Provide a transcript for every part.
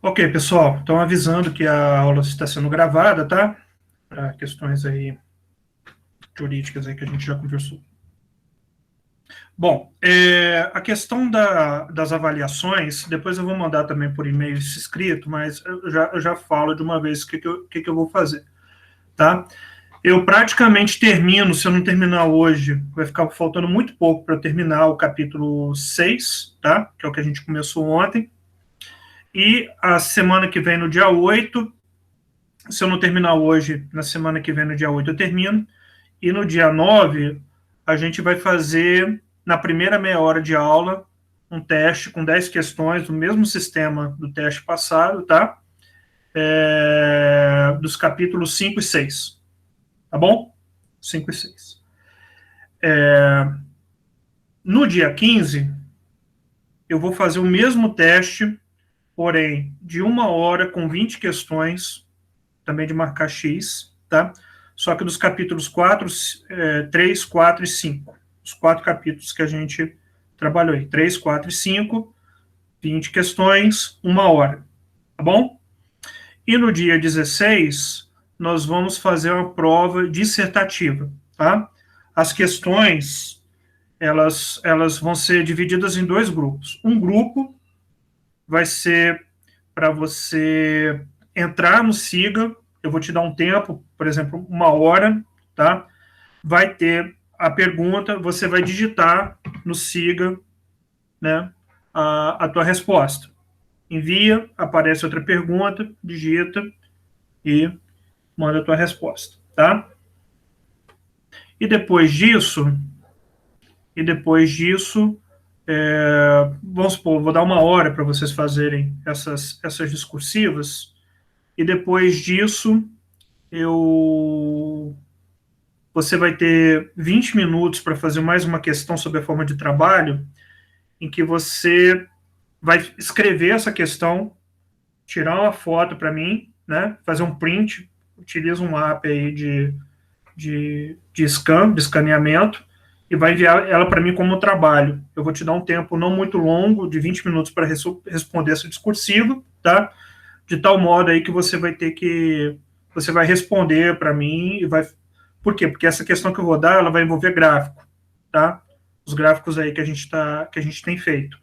Ok, pessoal, estão avisando que a aula está sendo gravada, tá? Para questões aí jurídicas aí que a gente já conversou. Bom, a questão das avaliações, depois eu vou mandar também por e-mail esse escrito, mas eu já falo de uma vez o que eu vou fazer, tá? Eu praticamente termino, se eu não terminar hoje, vai ficar faltando muito pouco para eu terminar o capítulo 6, tá? Que é o que a gente começou ontem. E a semana que vem, no dia 8, se eu não terminar hoje, na semana que vem, no dia 8, eu termino. E no dia 9, a gente vai fazer, na primeira meia hora de aula, um teste com 10 questões do mesmo sistema do teste passado, tá? Dos capítulos 5 e 6. Tá bom? 5 e 6. No dia 15, eu vou fazer o mesmo teste, porém, de 1 hora com 20 questões, também de marcar X, tá? Só que dos capítulos 3, 4 e 5. Os 4 capítulos que a gente trabalhou aí. 3, 4 e 5, 20 questões, 1 hora. Tá bom? E no dia 16, nós vamos fazer uma prova dissertativa, tá? As questões, elas vão ser divididas em 2 grupos. Um grupo vai ser para você entrar no SIGA, eu vou te dar um tempo, por exemplo, 1 hora, tá? Vai ter a pergunta, você vai digitar no SIGA, né, a tua resposta. Envia, aparece outra pergunta, digita e manda a tua resposta, tá? E depois disso, vamos supor, vou dar 1 hora para vocês fazerem essas discursivas, e depois disso, você vai ter 20 minutos para fazer mais uma questão sobre a forma de trabalho, em que você vai escrever essa questão, tirar uma foto para mim, né, fazer um print, utiliza um app aí de escaneamento, e vai enviar ela para mim como trabalho. Eu vou te dar um tempo não muito longo, de 20 minutos, para responder essa discursiva, tá? De tal modo aí que você vai responder para mim e vai. Por quê? Porque essa questão que eu vou dar, ela vai envolver gráfico, tá? Os gráficos aí que a gente tem feito.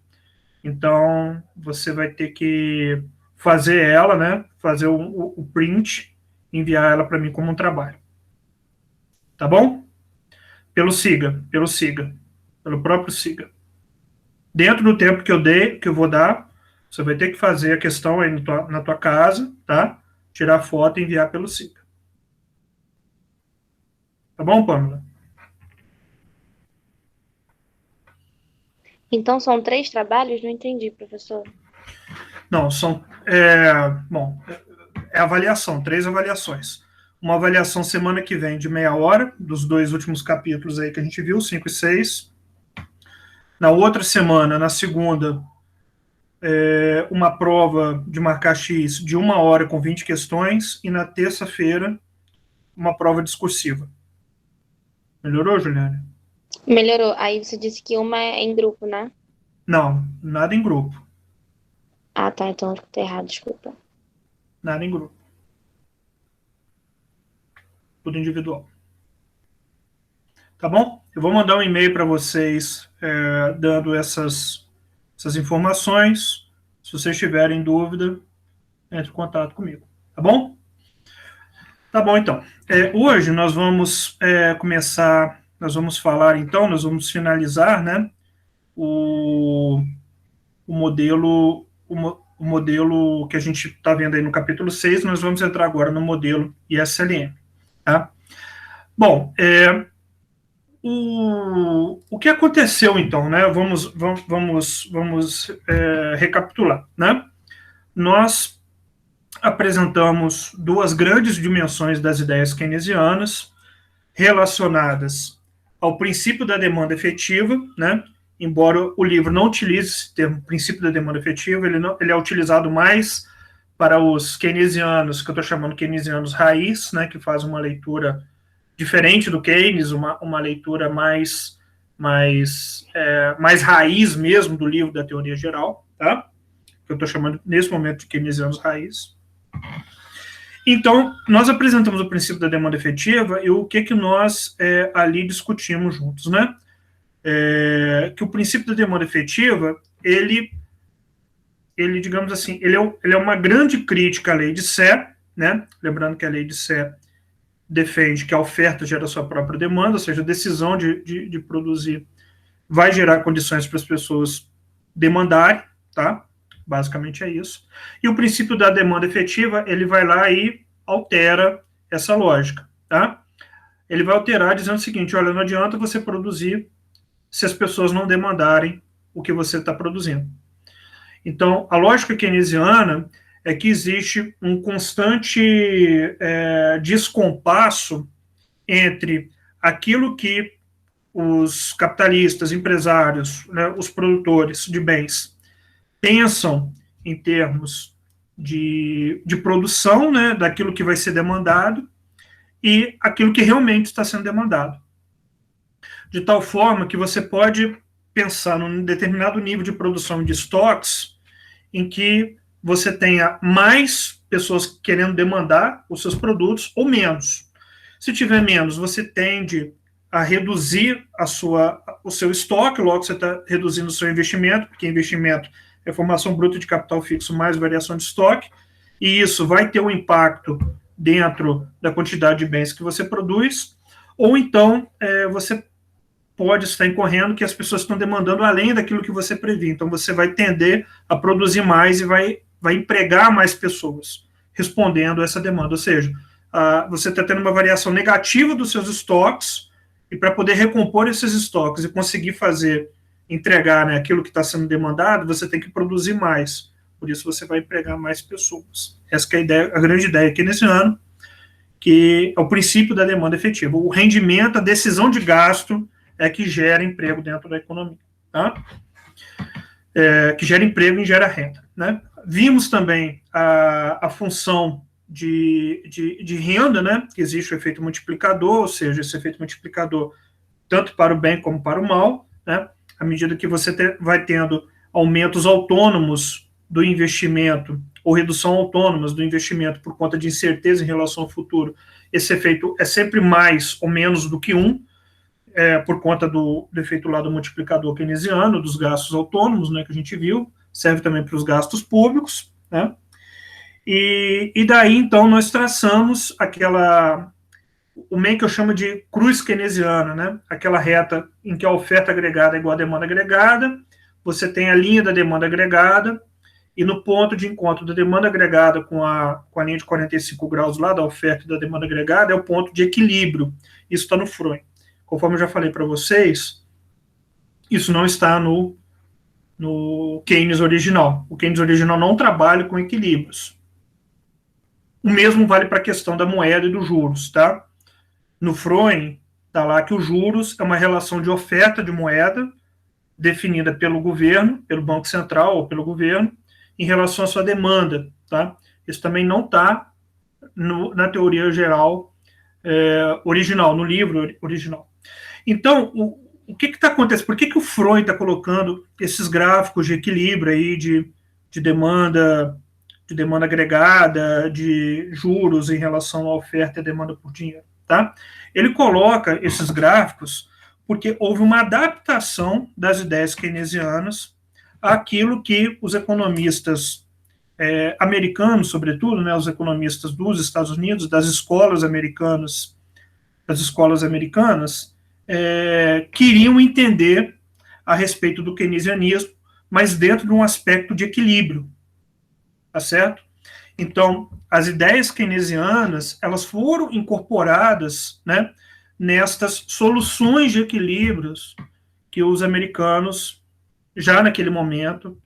Então, você vai ter que fazer ela, né? Fazer o print, enviar ela para mim como um trabalho. Tá bom? Pelo próprio SIGA. Dentro do tempo que eu vou dar, você vai ter que fazer a questão aí na tua casa, tá? Tirar foto e enviar pelo SIGA. Tá bom, Pamela? Então são 3 trabalhos? Não entendi, professor. Não, bom, é avaliação, 3 avaliações. Uma avaliação semana que vem de meia hora, dos 2 últimos capítulos aí que a gente viu, 5 e 6. Na outra semana, na segunda, uma prova de marcar X de 1 hora com 20 questões. E na terça-feira, uma prova discursiva. Melhorou, Juliane? Melhorou. Aí você disse que uma é em grupo, né? Não, nada em grupo. Ah, tá. Então eu escutei errado, desculpa. Nada em grupo. Tudo individual. Tá bom? Eu vou mandar um e-mail para vocês dando essas informações. Se vocês tiverem dúvida, entre em contato comigo. Tá bom? Tá bom, então. Hoje nós vamos começar, nós vamos finalizar, né, o, o modelo, o modelo que a gente está vendo aí no capítulo 6. Nós vamos entrar agora no modelo ISLM. Tá? Bom, o que aconteceu então, né? Vamos recapitular, né? Nós apresentamos 2 grandes dimensões das ideias keynesianas relacionadas ao princípio da demanda efetiva, né? Embora o livro não utilize esse termo princípio da demanda efetiva, ele é utilizado mais para os keynesianos, que eu estou chamando keynesianos raiz, né? Que fazem uma leitura diferente do Keynes, uma leitura mais raiz mesmo do livro da teoria geral, tá? que eu estou chamando nesse momento de keynesianos raiz. Então, nós apresentamos o princípio da demanda efetiva e o que nós ali discutimos juntos, né? Que o princípio da demanda efetiva, ele digamos assim, ele é uma grande crítica à lei de Sé, né? Lembrando que a lei de Sé defende que a oferta gera a sua própria demanda, ou seja, a decisão de produzir vai gerar condições para as pessoas demandarem, tá? Basicamente é isso. E o princípio da demanda efetiva, ele vai lá e altera essa lógica, tá? Ele vai alterar dizendo o seguinte, olha, não adianta você produzir se as pessoas não demandarem o que você está produzindo. Então, a lógica keynesiana é que existe um constante descompasso entre aquilo que os capitalistas, empresários, né, os produtores de bens pensam em termos de produção, né, daquilo que vai ser demandado e aquilo que realmente está sendo demandado. De tal forma que você pode pensar num determinado nível de produção de estoques em que você tenha mais pessoas querendo demandar os seus produtos ou menos. Se tiver menos, você tende a reduzir o seu estoque, logo você está reduzindo o seu investimento, porque investimento é formação bruta de capital fixo mais variação de estoque, e isso vai ter um impacto dentro da quantidade de bens que você produz, ou então você pode estar incorrendo que as pessoas estão demandando além daquilo que você prevê, então você vai tender a produzir mais e vai empregar mais pessoas, respondendo a essa demanda, ou seja, você está tendo uma variação negativa dos seus estoques, e para poder recompor esses estoques e conseguir entregar, né, aquilo que está sendo demandado, você tem que produzir mais. Por isso você vai empregar mais pessoas. Essa que é a grande ideia aqui nesse ano, que é o princípio da demanda efetiva. O rendimento, a decisão de gasto é que gera emprego dentro da economia. Tá? Que gera emprego e gera renda. Né? Vimos também a função de renda, né? Que existe o efeito multiplicador, ou seja, esse efeito multiplicador tanto para o bem como para o mal, né? À medida que você vai tendo aumentos autônomos do investimento ou redução autônomas do investimento por conta de incerteza em relação ao futuro, esse efeito é sempre mais ou menos do que por conta do efeito lá do multiplicador keynesiano, dos gastos autônomos, né, que a gente viu, serve também para os gastos públicos, né? E daí, então, nós traçamos o meio que eu chamo de cruz keynesiana, né? Aquela reta em que a oferta agregada é igual à demanda agregada, você tem a linha da demanda agregada, e no ponto de encontro da demanda agregada com a linha de 45 graus lá, da oferta e da demanda agregada, é o ponto de equilíbrio. Isso está no Freud. Conforme eu já falei para vocês, isso não está no Keynes original. O Keynes original não trabalha com equilíbrios. O mesmo vale para a questão da moeda e dos juros, tá? No Freud, está lá que os juros é uma relação de oferta de moeda definida pelo governo, pelo Banco Central ou pelo governo, em relação à sua demanda, tá? Isso também não está na teoria geral original, no livro original. Então, o que está acontecendo? Por que o Freud está colocando esses gráficos de equilíbrio aí de demanda agregada, de juros em relação à oferta e demanda por dinheiro, tá? Ele coloca esses gráficos porque houve uma adaptação das ideias keynesianas àquilo que os economistas americanos, sobretudo, né, os economistas dos Estados Unidos, das escolas americanas, queriam entender a respeito do keynesianismo, mas dentro de um aspecto de equilíbrio, tá certo? Então, as ideias keynesianas, elas foram incorporadas, né, nestas soluções de equilíbrios que os americanos, já naquele momento,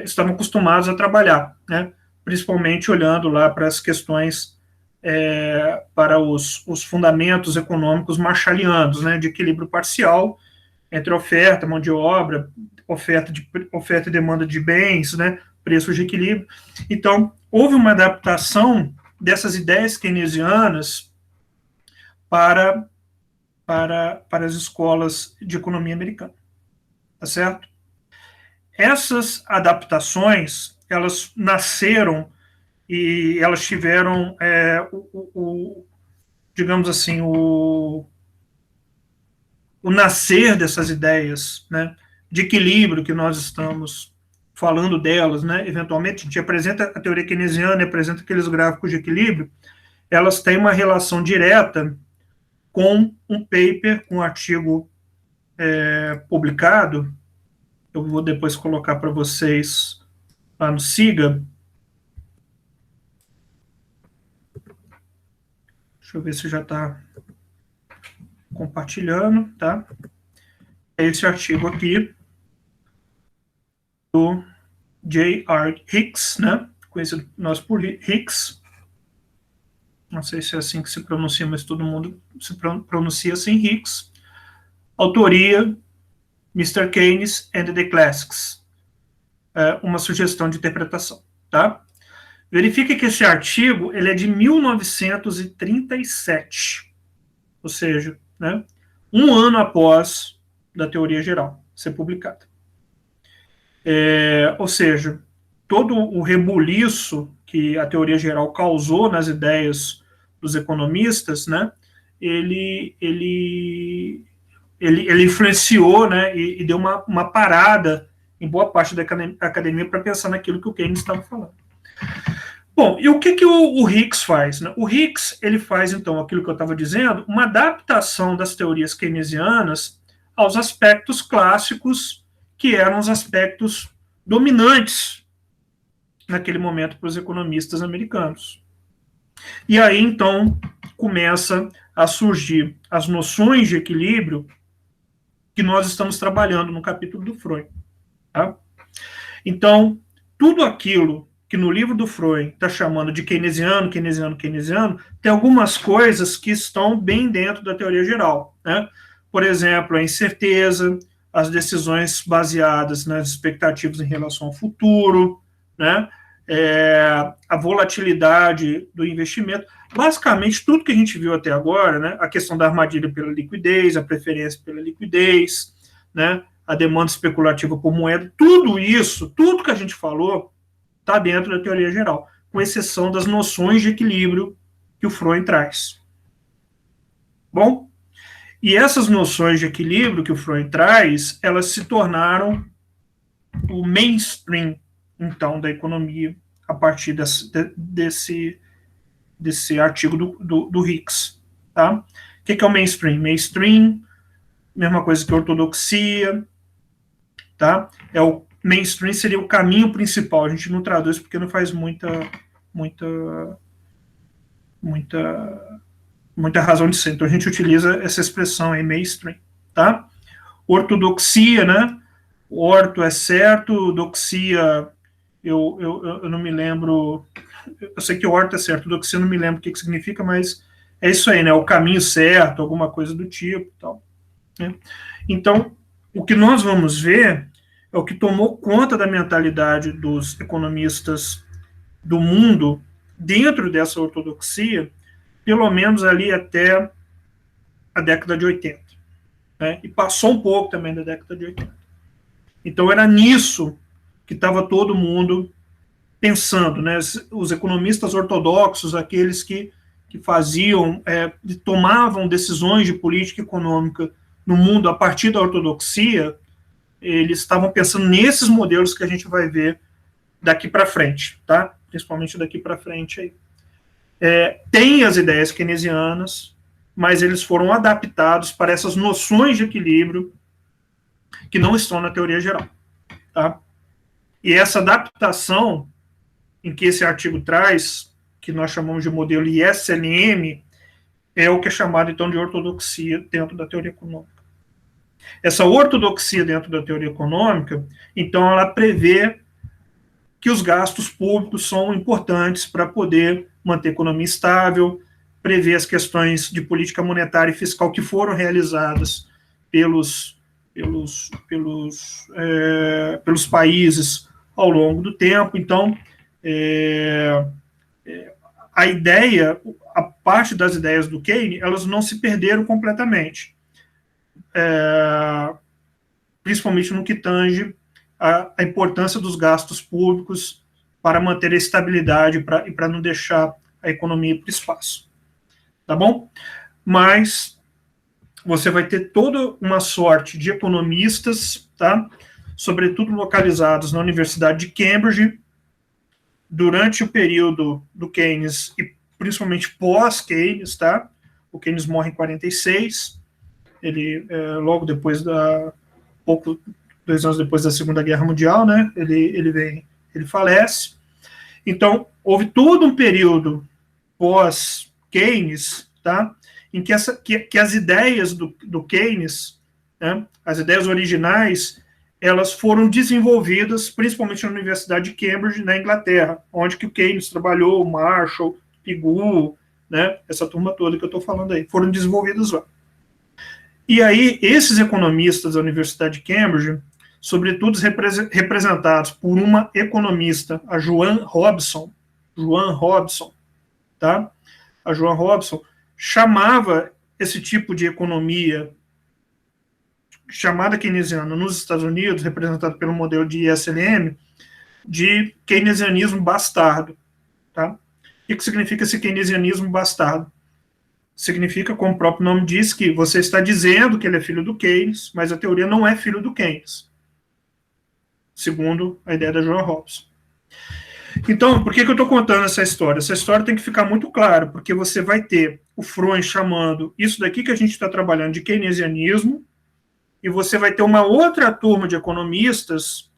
estavam acostumados a trabalhar, né, principalmente olhando lá para as questões, para os fundamentos econômicos marshallianos, né, de equilíbrio parcial entre oferta, mão de obra, oferta e demanda de bens, né, preços de equilíbrio. Então, houve uma adaptação dessas ideias keynesianas para as escolas de economia americana, tá certo? essas adaptações, elas nasceram e elas tiveram, digamos assim, o nascer dessas ideias, né, de equilíbrio que nós estamos falando delas, né, eventualmente a gente apresenta a teoria keynesiana, apresenta aqueles gráficos de equilíbrio, elas têm uma relação direta com um paper, um artigo publicado, eu vou depois colocar para vocês lá no SIGA. Deixa eu ver se já está compartilhando, tá? É esse artigo aqui do J.R. Hicks, né? Conhecido nós por Hicks. Não sei se é assim que se pronuncia, mas todo mundo se pronuncia assim, Hicks. Autoria, Mr. Keynes and the Classics. Uma sugestão de interpretação, tá? Verifique que esse artigo ele é de 1937, ou seja, né, um ano após da teoria geral ser publicada. Ou seja, todo o rebuliço que a teoria geral causou nas ideias dos economistas, né, ele influenciou, né, e deu uma parada em boa parte da academia para pensar naquilo que o Keynes estava falando. Bom, e o que o Hicks faz? Né? O Hicks ele faz, então, aquilo que eu estava dizendo, uma adaptação das teorias keynesianas aos aspectos clássicos, que eram os aspectos dominantes naquele momento para os economistas americanos. E aí, então, começa a surgir as noções de equilíbrio que nós estamos trabalhando no capítulo do Freud. Tá? Então, tudo aquilo que no livro do Freud está chamando de keynesiano, tem algumas coisas que estão bem dentro da teoria geral. Né? Por exemplo, a incerteza, as decisões baseadas nas expectativas em relação ao futuro, né? A volatilidade do investimento. Basicamente, tudo que a gente viu até agora, né? A questão da armadilha pela liquidez, a preferência pela liquidez, né? A demanda especulativa por moeda, tudo isso, tudo que a gente falou, está dentro da teoria geral, com exceção das noções de equilíbrio que o Freud traz. Bom, e essas noções de equilíbrio que o Freud traz, elas se tornaram o mainstream, então, da economia, a partir desse artigo do Hicks. Tá? O que é o mainstream? Mainstream, mesma coisa que ortodoxia, tá? Mainstream seria o caminho principal. A gente não traduz porque não faz muita razão de ser. Então a gente utiliza essa expressão aí, mainstream, tá? Ortodoxia, né? Orto é certo, doxia, eu não me lembro. Eu sei que orto é certo, doxia eu não me lembro o que significa, mas é isso aí, né? O caminho certo, alguma coisa do tipo, tal. Né? Então, o que nós vamos ver é o que tomou conta da mentalidade dos economistas do mundo dentro dessa ortodoxia, pelo menos ali até a década de 80. Né? E passou um pouco também da década de 80. Então era nisso que estava todo mundo pensando, né? Os economistas ortodoxos, aqueles que faziam, tomavam decisões de política econômica no mundo a partir da ortodoxia, eles estavam pensando nesses modelos que a gente vai ver daqui para frente, tá? Principalmente daqui para frente aí. Tem as ideias keynesianas, mas eles foram adaptados para essas noções de equilíbrio que não estão na teoria geral, tá? E essa adaptação em que esse artigo traz, que nós chamamos de modelo ISLM, é o que é chamado, então, de ortodoxia dentro da teoria econômica. Essa ortodoxia dentro da teoria econômica, então, ela prevê que os gastos públicos são importantes para poder manter a economia estável, prevê as questões de política monetária e fiscal que foram realizadas pelos países ao longo do tempo. Então, a ideia, a parte das ideias do Keynes, elas não se perderam completamente, principalmente no que tange a importância dos gastos públicos para manter a estabilidade e para não deixar a economia para o espaço. Tá bom? Mas você vai ter toda uma sorte de economistas, tá? Sobretudo localizados na Universidade de Cambridge, durante o período do Keynes e principalmente pós-Keynes, tá? O Keynes morre em 46, ele logo depois pouco 2 anos depois da Segunda Guerra Mundial, né? Ele falece. Então houve todo um período pós-Keynes, tá? Em que as ideias do Keynes, né? As ideias originais, elas foram desenvolvidas principalmente na Universidade de Cambridge, na Inglaterra, onde que o Keynes trabalhou, o Marshall, Pigou, né? Essa turma toda que eu estou falando aí, foram desenvolvidas lá. E aí, esses economistas da Universidade de Cambridge, sobretudo representados por uma economista, a Joan Robson, tá? A Joan Robson chamava esse tipo de economia chamada keynesiana nos Estados Unidos, representado pelo modelo de ISLM, de keynesianismo bastardo, tá? O que significa esse keynesianismo bastardo? Significa, como o próprio nome diz, que você está dizendo que ele é filho do Keynes, mas a teoria não é filho do Keynes, segundo a ideia da Joan Robson. Então, por que eu estou contando essa história? Essa história tem que ficar muito clara, porque você vai ter o Freund chamando isso daqui que a gente está trabalhando de keynesianismo, e você vai ter uma outra turma de economistas,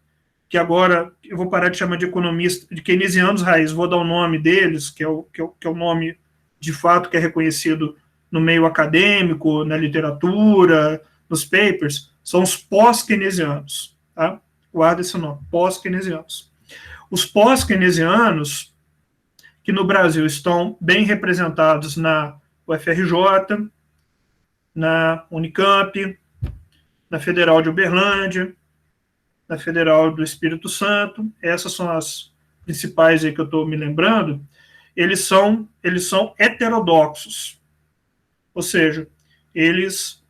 que agora eu vou parar de chamar de economistas, de keynesianos raiz, vou dar o nome deles, que é o nome de fato que é reconhecido no meio acadêmico, na literatura, nos papers, são os pós-keynesianos, tá? Guarda esse nome, pós-keynesianos. Os pós-keynesianos, que no Brasil estão bem representados na UFRJ, na Unicamp, na Federal de Uberlândia, na Federal do Espírito Santo, essas são as principais aí que eu estou me lembrando, eles são heterodoxos, ou seja, eles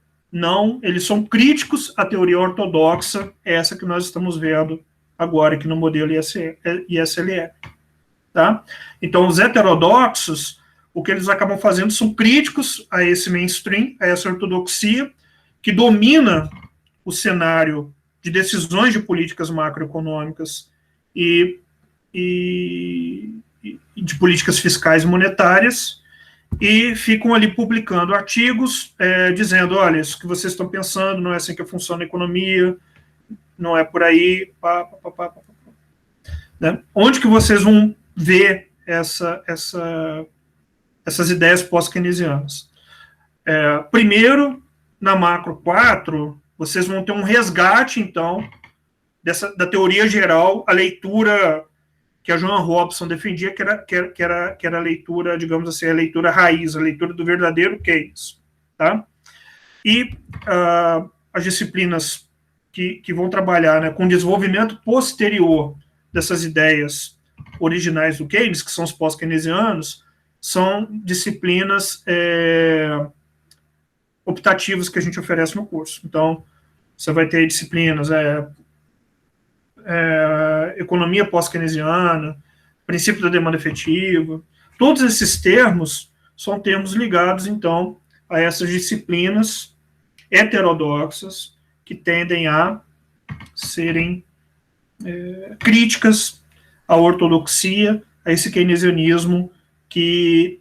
são críticos à teoria ortodoxa, essa que nós estamos vendo agora aqui no modelo ISLM, tá? Então, os heterodoxos, o que eles acabam fazendo são críticos a esse mainstream, a essa ortodoxia, que domina o cenário de decisões de políticas macroeconômicas e de políticas fiscais e monetárias, e ficam ali publicando artigos dizendo, olha, isso que vocês estão pensando não é assim que funciona a economia, não é por aí, né? Onde que vocês vão ver essas ideias pós-keynesianas? Primeiro, na Macro 4, vocês vão ter um resgate, então, da teoria geral, a leitura que a Joan Robson defendia, que era a leitura, digamos assim, a leitura raiz, a leitura do verdadeiro Keynes, tá? E as disciplinas que vão trabalhar, né, com o desenvolvimento posterior dessas ideias originais do Keynes, que são os pós-keynesianos, são disciplinas optativas que a gente oferece no curso. Então, você vai ter disciplinas economia pós-keynesiana, princípio da demanda efetiva. Todos esses termos são termos ligados, então, a essas disciplinas heterodoxas que tendem a serem críticas à ortodoxia, a esse keynesianismo que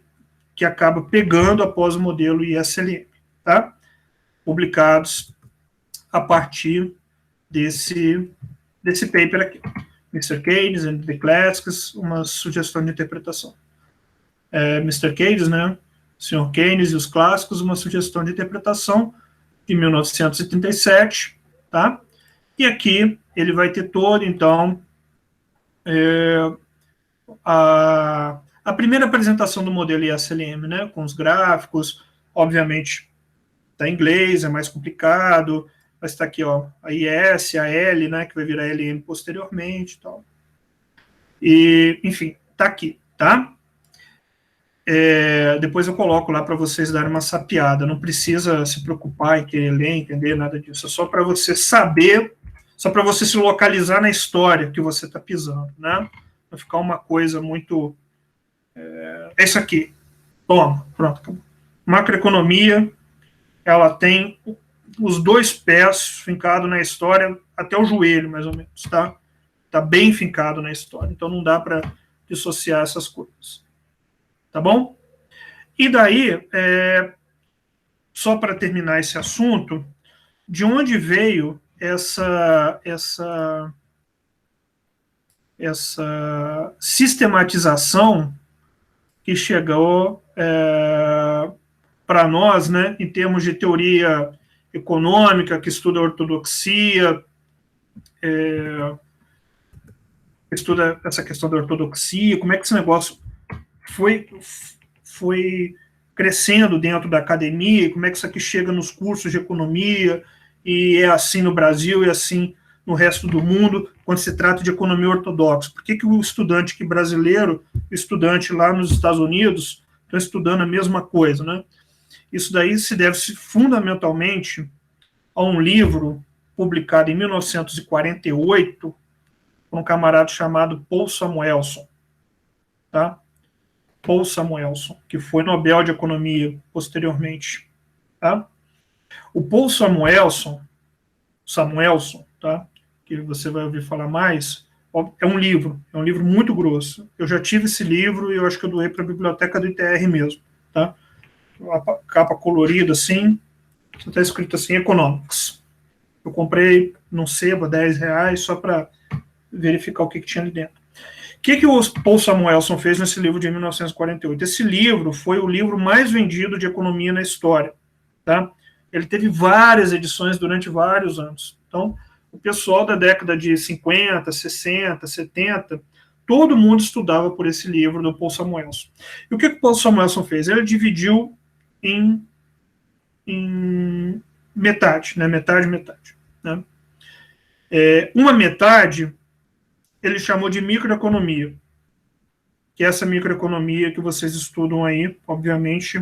acaba pegando após o modelo ISLM, tá? Publicados a partir desse paper aqui. Mr. Keynes and the Classics, uma sugestão de interpretação. Mr. Keynes, né? Sr. Keynes e os Clássicos, uma sugestão de interpretação, de 1937, tá? E aqui ele vai ter todo, então, a primeira apresentação do modelo ISLM, né? Com os gráficos, obviamente, está em inglês, é mais complicado, mas está aqui, ó, a IS, a L, né, que vai virar LM posteriormente e tal. E, enfim, está aqui, tá? Depois eu coloco lá para vocês darem uma sapiada, não precisa se preocupar em querer ler, entender, nada disso, é só para você saber só para você se localizar na história que você está pisando, né? Vai ficar uma coisa muito... É isso aqui. Toma, pronto, acabou. Macroeconomia, ela tem os dois pés fincados na história até o joelho, mais ou menos, tá? Tá bem fincado na história, então não dá para dissociar essas coisas. Tá bom? E daí, só para terminar esse assunto, de onde veio essa sistematização que chegou para nós, né, em termos de teoria econômica, que estuda a ortodoxia, estuda essa questão da ortodoxia, como é que esse negócio foi crescendo dentro da academia, como é que isso aqui chega nos cursos de economia, e é assim no Brasil, e assim no resto do mundo, quando se trata de economia ortodoxa. Por que o estudante aqui brasileiro, o estudante lá nos Estados Unidos, estão estudando a mesma coisa, né? Isso daí se deve fundamentalmente a um livro publicado em 1948 por um camarada chamado Paul Samuelson, tá? Paul Samuelson, que foi Nobel de Economia posteriormente, tá? O Paul Samuelson, tá? Que você vai ouvir falar mais, é um livro muito grosso. Eu já tive esse livro e eu acho que eu doei para a biblioteca do ITR mesmo, tá? Uma capa colorida assim, está escrito assim, Economics. Eu comprei num sebo a R$10 só para verificar o que tinha ali dentro. O que o Paul Samuelson fez nesse livro de 1948? Esse livro foi o livro mais vendido de economia na história, tá? Ele teve várias edições durante vários anos. Então, o pessoal da década de 50, 60, 70, todo mundo estudava por esse livro do Paul Samuelson. E o que o Paul Samuelson fez? Ele dividiu em metade, né? Metade. Né? Uma metade ele chamou de microeconomia, que é essa microeconomia que vocês estudam aí, obviamente,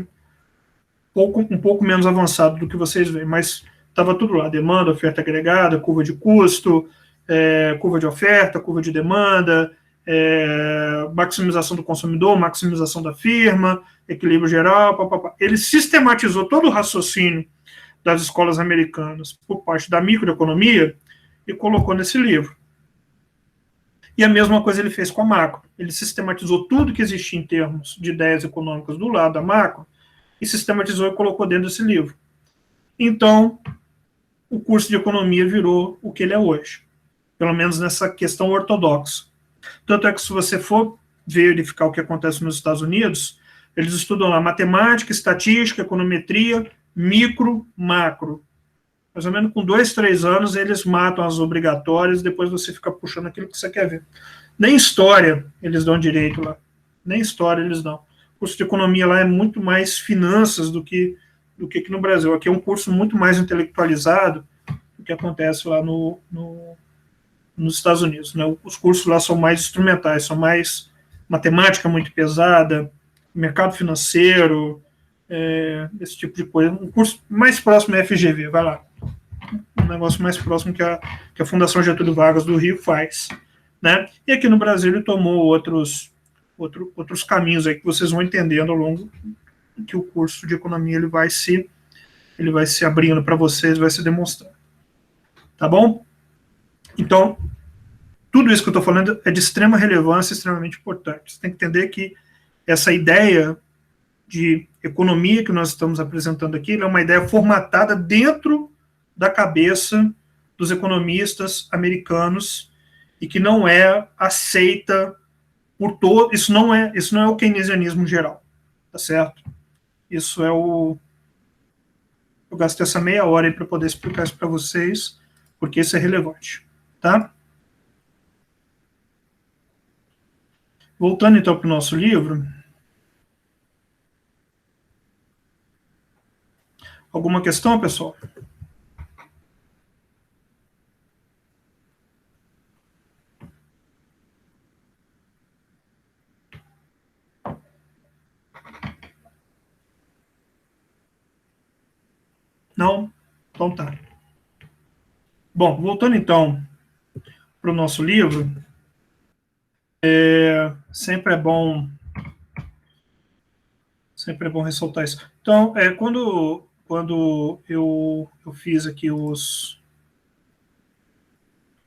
um pouco menos avançado do que vocês veem, mas estava tudo lá, demanda, oferta agregada, curva de custo, curva de oferta, curva de demanda, maximização do consumidor, maximização da firma, equilíbrio geral, papapá. Ele sistematizou todo o raciocínio das escolas americanas por parte da microeconomia e colocou nesse livro. E a mesma coisa ele fez com a macro. Ele sistematizou tudo que existia em termos de ideias econômicas do lado da macro e sistematizou e colocou dentro desse livro. Então, o curso de economia virou o que ele é hoje, pelo menos nessa questão ortodoxa. Tanto é que se você for verificar o que acontece nos Estados Unidos, eles estudam lá matemática, estatística, econometria, micro, macro. Mais ou menos com 2, 3 anos, eles matam as obrigatórias, depois você fica puxando aquilo que você quer ver. Nem história eles dão direito lá. Nem história eles dão. O curso de economia lá é muito mais finanças do que aqui no Brasil. Aqui é um curso muito mais intelectualizado do que acontece lá nos Estados Unidos. Né? Os cursos lá são mais instrumentais, são mais matemática muito pesada, mercado financeiro, esse tipo de coisa. Um curso mais próximo é FGV, vai lá. Um negócio mais próximo que a Fundação Getúlio Vargas do Rio faz. Né? E aqui no Brasil ele tomou outros caminhos aí que vocês vão entendendo ao longo que o curso de economia ele vai se abrindo para vocês, vai se demonstrando. Tá bom? Então, tudo isso que eu estou falando é de extrema relevância, extremamente importante. Você tem que entender que essa ideia de economia que nós estamos apresentando aqui é uma ideia formatada dentro da cabeça dos economistas americanos e que não é aceita por todo. Isso não é o keynesianismo geral, tá certo? Isso é o... Eu gastei essa meia hora aí para poder explicar isso para vocês, porque isso é relevante, tá? Voltando então para o nosso livro. Alguma questão, pessoal? Não? Então tá. Bom, voltando então para o nosso livro, sempre é bom ressaltar isso. Então, quando eu fiz aqui os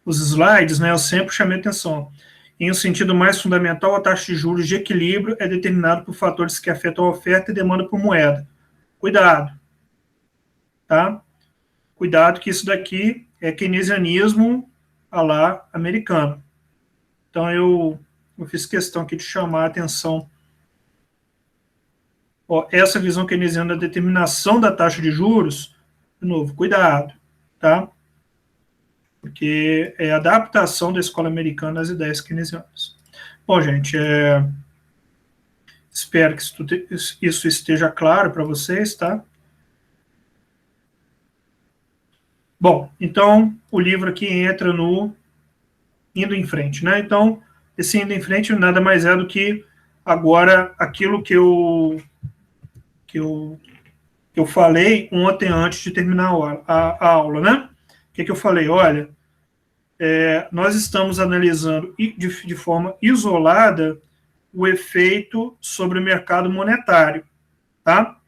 slides, né, eu sempre chamei atenção. Em um sentido mais fundamental, a taxa de juros de equilíbrio é determinada por fatores que afetam a oferta e demanda por moeda. Cuidado, tá? Cuidado que isso daqui é keynesianismo à la americano. Então, eu fiz questão aqui de chamar a atenção. Ó, essa visão keynesiana da determinação da taxa de juros, de novo, cuidado, tá? Porque é a adaptação da escola americana às ideias keynesianas. Bom, gente, espero que isso esteja claro para vocês, tá? Bom, então, o livro aqui entra no indo em frente, né? Então, esse indo em frente nada mais é do que agora aquilo que eu falei ontem antes de terminar a aula, né? O que eu falei? Olha, nós estamos analisando de forma isolada o efeito sobre o mercado monetário, tá?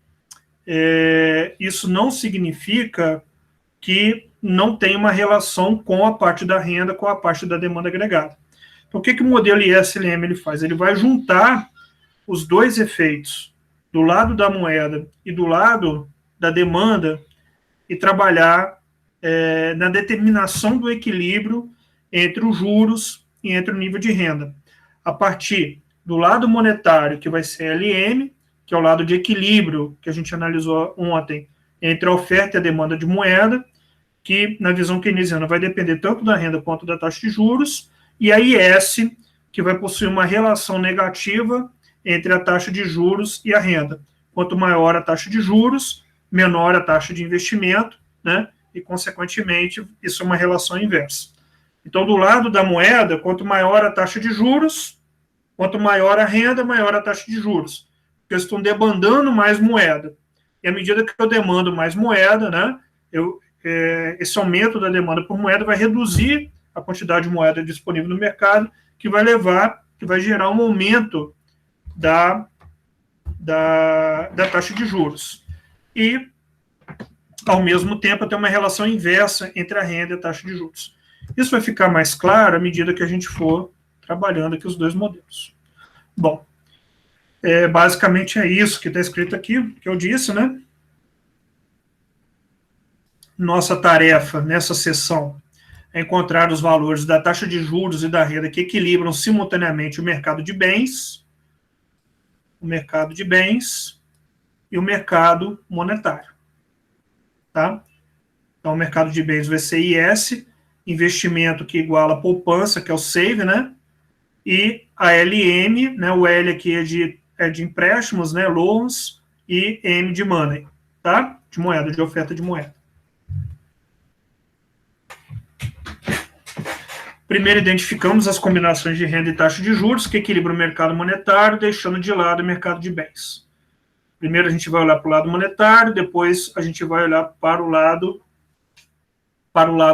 Isso não significa que não tem uma relação com a parte da renda, com a parte da demanda agregada. Então, o que o modelo ISLM ele faz? Ele vai juntar os dois efeitos, do lado da moeda e do lado da demanda, e trabalhar na determinação do equilíbrio entre os juros e entre o nível de renda. A partir do lado monetário, que vai ser LM, que é o lado de equilíbrio que a gente analisou ontem, entre a oferta e a demanda de moeda, que na visão keynesiana vai depender tanto da renda quanto da taxa de juros, e a IS, que vai possuir uma relação negativa entre a taxa de juros e a renda. Quanto maior a taxa de juros, menor a taxa de investimento, né? E, consequentemente, isso é uma relação inversa. Então, do lado da moeda, quanto maior a taxa de juros, quanto maior a renda, maior a taxa de juros. Porque eles estão demandando mais moeda. E à medida que eu demando mais moeda, né, esse aumento da demanda por moeda vai reduzir a quantidade de moeda disponível no mercado, que vai gerar um aumento da taxa de juros. E, ao mesmo tempo, tem uma relação inversa entre a renda e a taxa de juros. Isso vai ficar mais claro à medida que a gente for trabalhando aqui os dois modelos. Bom, basicamente é isso que está escrito aqui, que eu disse, né? Nossa tarefa nessa sessão é encontrar os valores da taxa de juros e da renda que equilibram simultaneamente o mercado de bens, e o mercado monetário. Tá? Então, o mercado de bens vai ser IS, investimento que iguala a poupança, que é o SAVE, né? E a LM, né? O L aqui é de empréstimos, né? Loans, e M de money, tá? De moeda, de oferta de moeda. Primeiro, identificamos as combinações de renda e taxa de juros que equilibram o mercado monetário, deixando de lado o mercado de bens. Primeiro, a gente vai olhar para o lado monetário, depois a gente vai olhar para o lado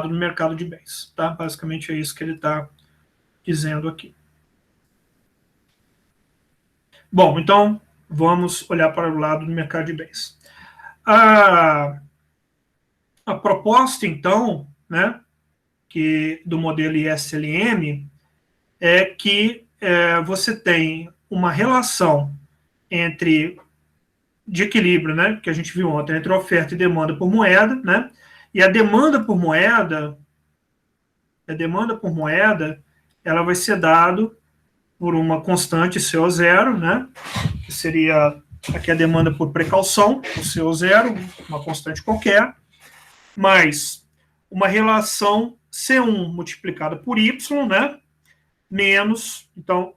do mercado de bens. Tá? Basicamente é isso que ele está dizendo aqui. Bom, então, vamos olhar para o lado do mercado de bens. A proposta, então, né, do modelo ISLM é que você tem uma relação de equilíbrio, né, que a gente viu ontem, entre oferta e demanda por moeda, né, e a demanda por moeda, ela vai ser dada por uma constante CO0, né, que seria aqui a demanda por precaução, o CO0, uma constante qualquer, mais uma relação C1 multiplicada por Y, né, menos, então,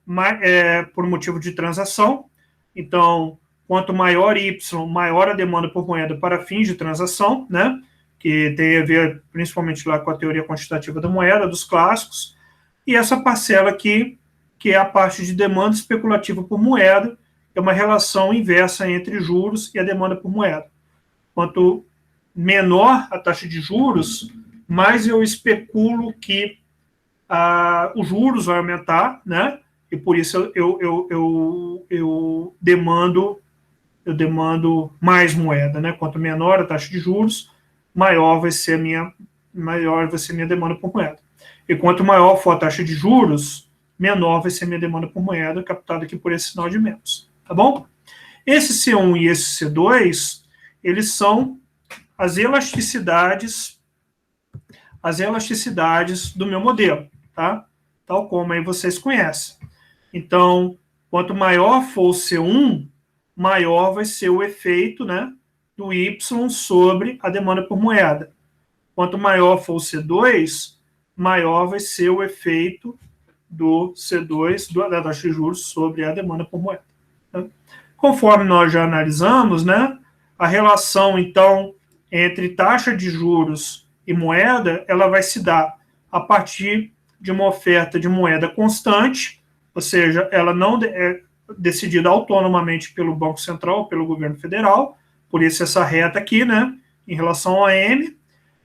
por motivo de transação, então, quanto maior Y, maior a demanda por moeda para fins de transação, né, que tem a ver principalmente lá com a teoria quantitativa da moeda, dos clássicos, e essa parcela aqui, que é a parte de demanda especulativa por moeda, é uma relação inversa entre juros e a demanda por moeda. Quanto menor a taxa de juros, mais eu especulo que os juros vai aumentar, né? E por isso eu demando mais moeda, né? Quanto menor a taxa de juros, maior vai ser a minha demanda por moeda. E quanto maior for a taxa de juros, menor vai ser a minha demanda por moeda, captada aqui por esse sinal de menos. Tá bom? Esse C1 e esse C2, eles são as elasticidades do meu modelo, tá? Tal como aí vocês conhecem. Então, quanto maior for o C1, maior vai ser o efeito, né, do Y sobre a demanda por moeda. Quanto maior for o C2, maior vai ser o efeito do C2, da taxa de juros, sobre a demanda por moeda. Tá? Conforme nós já analisamos, né, a relação, então, entre taxa de juros e moeda, ela vai se dar a partir de uma oferta de moeda constante, ou seja, ela não é decidida autonomamente pelo Banco Central, pelo governo federal, por isso essa reta aqui, né, em relação ao M,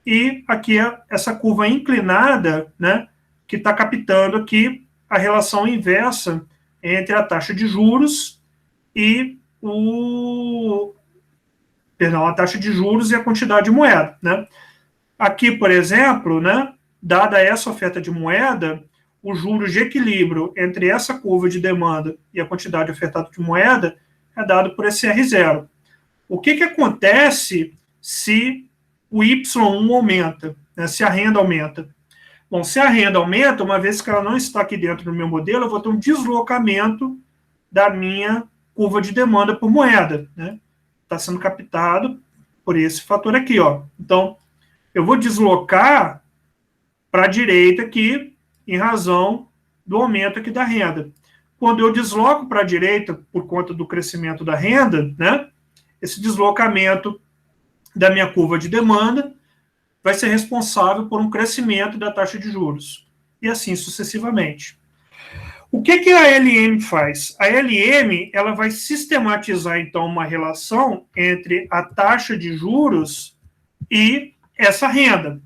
e aqui essa curva inclinada, né, que está captando aqui a relação inversa entre a taxa de juros e a taxa de juros e a quantidade de moeda, né? Aqui, por exemplo, né, dada essa oferta de moeda, os juros de equilíbrio entre essa curva de demanda e a quantidade ofertada de moeda é dado por esse R0. O que acontece se o Y1 aumenta, né, se a renda aumenta? Bom, se a renda aumenta, uma vez que ela não está aqui dentro do meu modelo, eu vou ter um deslocamento da minha curva de demanda por moeda, né? Está sendo captado por esse fator aqui, ó. Então, eu vou deslocar para a direita aqui, em razão do aumento aqui da renda. Quando eu desloco para a direita, por conta do crescimento da renda, né, esse deslocamento da minha curva de demanda vai ser responsável por um crescimento da taxa de juros. E assim sucessivamente. O que a LM faz? A LM ela vai sistematizar, então, uma relação entre a taxa de juros e essa renda.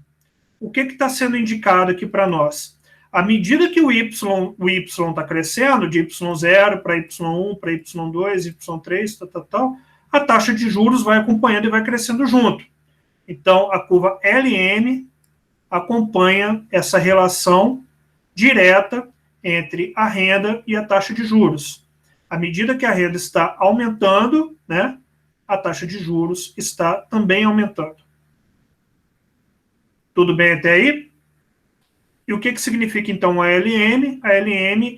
O que está sendo indicado aqui para nós? À medida que o Y está crescendo, de Y0 para Y1, para Y2, Y3, tal, a taxa de juros vai acompanhando e vai crescendo junto. Então, a curva LM acompanha essa relação direta entre a renda e a taxa de juros. À medida que a renda está aumentando, né, a taxa de juros está também aumentando. Tudo bem até aí? E o que significa, então, a LM? A LM,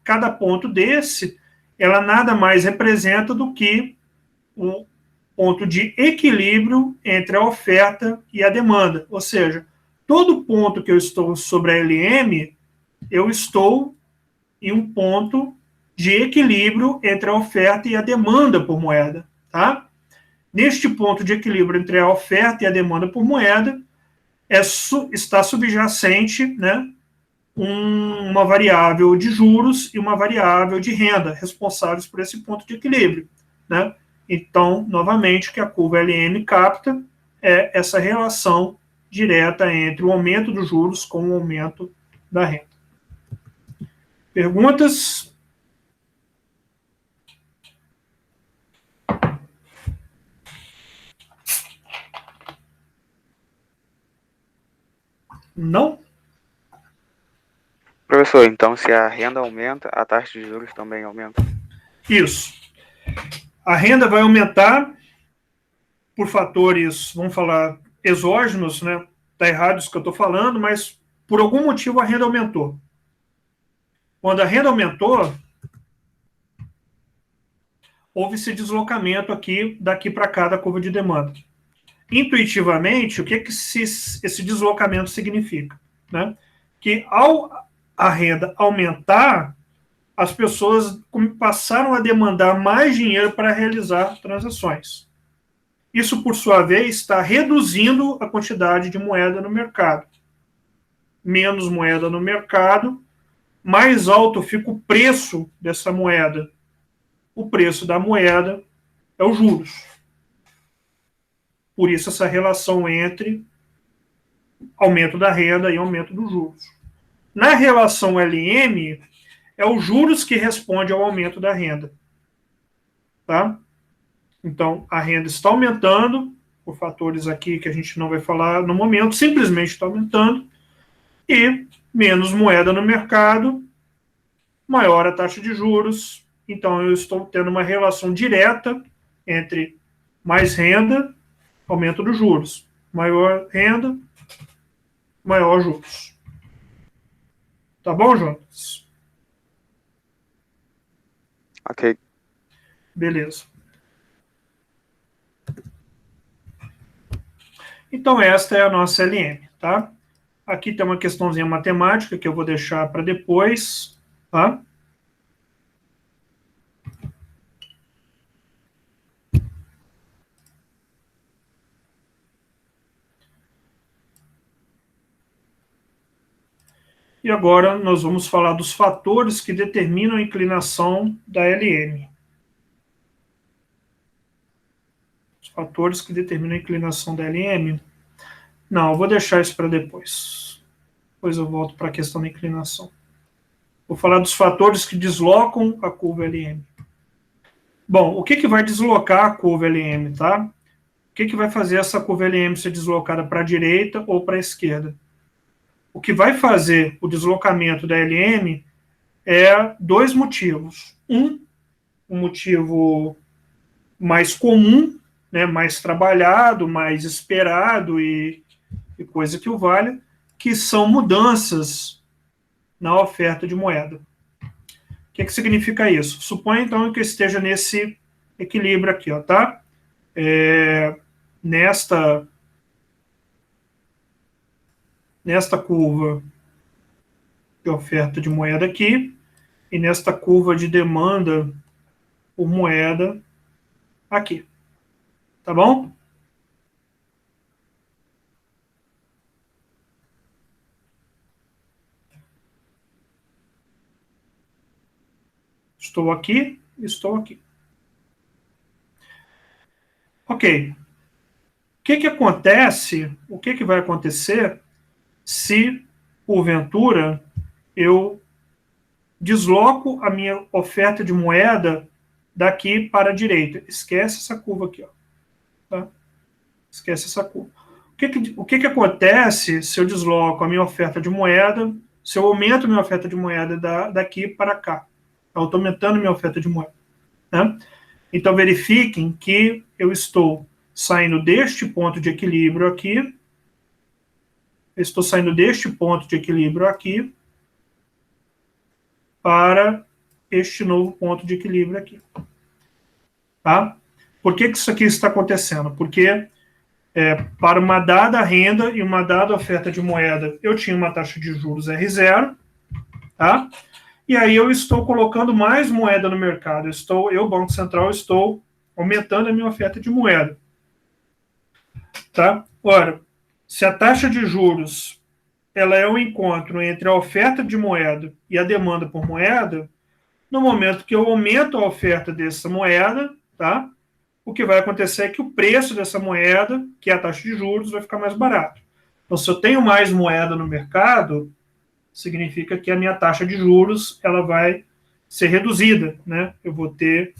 cada ponto desse, ela nada mais representa do que o ponto de equilíbrio entre a oferta e a demanda. Ou seja, todo ponto que eu estou sobre a LM, eu estou em um ponto de equilíbrio entre a oferta e a demanda por moeda. Tá? Neste ponto de equilíbrio entre a oferta e a demanda por moeda, está subjacente, né, uma variável de juros e uma variável de renda, responsáveis por esse ponto de equilíbrio. Né? Então, novamente, o que a curva LM capta é essa relação direta entre o aumento dos juros com o aumento da renda. Perguntas? Não? Professor, então se a renda aumenta, a taxa de juros também aumenta? Isso. A renda vai aumentar por fatores, vamos falar, exógenos, né? Está errado isso que eu estou falando, mas por algum motivo a renda aumentou. Quando a renda aumentou, houve esse deslocamento aqui, daqui para cá, da curva de demanda. Intuitivamente, o que esse deslocamento significa? Né? Que ao a renda aumentar, as pessoas passaram a demandar mais dinheiro para realizar transações. Isso, por sua vez, está reduzindo a quantidade de moeda no mercado. Menos moeda no mercado, mais alto fica o preço dessa moeda. O preço da moeda é os juros. Por isso, essa relação entre aumento da renda e aumento dos juros. Na relação LM, é os juros que responde ao aumento da renda. Tá? Então, a renda está aumentando, por fatores aqui que a gente não vai falar no momento, simplesmente está aumentando, e menos moeda no mercado, maior a taxa de juros. Então, eu estou tendo uma relação direta entre mais renda, aumento dos juros. Maior renda, maior juros. Tá bom, Jonas? Ok. Beleza. Então, esta é a nossa LM, tá? Aqui tem uma questãozinha matemática que eu vou deixar para depois, tá? E agora nós vamos falar dos fatores que determinam a inclinação da LM. Os fatores que determinam a inclinação da LM. Não, eu vou deixar isso para depois. Depois eu volto para a questão da inclinação. Vou falar dos fatores que deslocam a curva LM. Bom, o que vai deslocar a curva LM, tá? O que vai fazer essa curva LM ser deslocada para a direita ou para a esquerda? O que vai fazer o deslocamento da LM é dois motivos. Um motivo mais comum, né, mais trabalhado, mais esperado e coisa que o valha, que são mudanças na oferta de moeda. O que significa isso? Suponha, então, que eu esteja nesse equilíbrio aqui, ó, tá? Nesta curva de oferta de moeda aqui e nesta curva de demanda por moeda aqui. Tá bom? Estou aqui, estou aqui. Ok. O que acontece, o que vai acontecer se, porventura, eu desloco a minha oferta de moeda daqui para a direita? Esquece essa curva aqui, ó. Tá? Esquece essa curva. O que acontece se eu desloco a minha oferta de moeda, se eu aumento a minha oferta de moeda daqui para cá? Eu estou aumentando a minha oferta de moeda. Né? Então, verifiquem que eu estou saindo deste ponto de equilíbrio aqui, eu estou saindo deste ponto de equilíbrio aqui para este novo ponto de equilíbrio aqui. Tá? Por que isso aqui está acontecendo? Porque para uma dada renda e uma dada oferta de moeda, eu tinha uma taxa de juros R0, tá? E aí eu estou colocando mais moeda no mercado. Eu, Banco Central, estou aumentando a minha oferta de moeda. Tá? Ora, se a taxa de juros ela é o encontro entre a oferta de moeda e a demanda por moeda, no momento que eu aumento a oferta dessa moeda, tá? O que vai acontecer é que o preço dessa moeda, que é a taxa de juros, vai ficar mais barato. Então, se eu tenho mais moeda no mercado, significa que a minha taxa de juros ela vai ser reduzida, né? Eu vou ter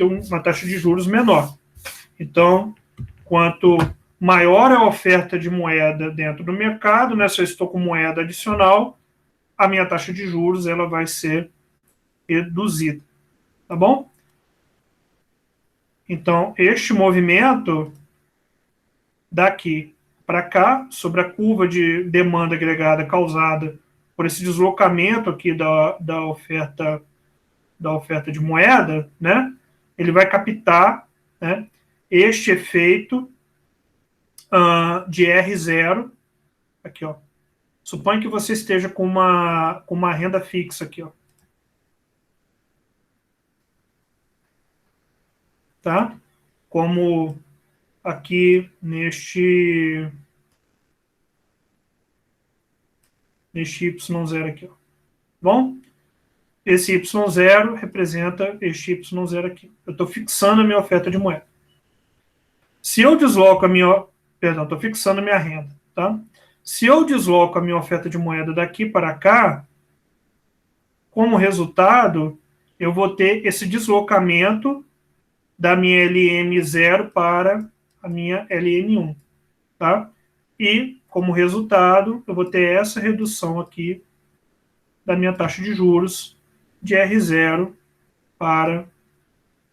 uma taxa de juros menor. Então, quanto maior a oferta de moeda dentro do mercado, né? Se eu estou com moeda adicional, a minha taxa de juros ela vai ser reduzida, tá bom? Então, este movimento daqui para cá, sobre a curva de demanda agregada causada por esse deslocamento aqui da oferta de moeda, né? Ele vai captar, né, este efeito de R0 aqui, ó. Suponha que você esteja com uma renda fixa aqui, ó. Tá? Como aqui neste Y0 aqui, ó. Bom? Esse Y0 representa este Y0 aqui. Eu estou fixando a minha oferta de moeda. Se eu desloco a minha... Perdão, estou fixando a minha renda, tá? Se eu desloco a minha oferta de moeda daqui para cá, como resultado, eu vou ter esse deslocamento da minha LM0 para a minha LM1, tá? E, como resultado, eu vou ter essa redução aqui da minha taxa de juros de R0 para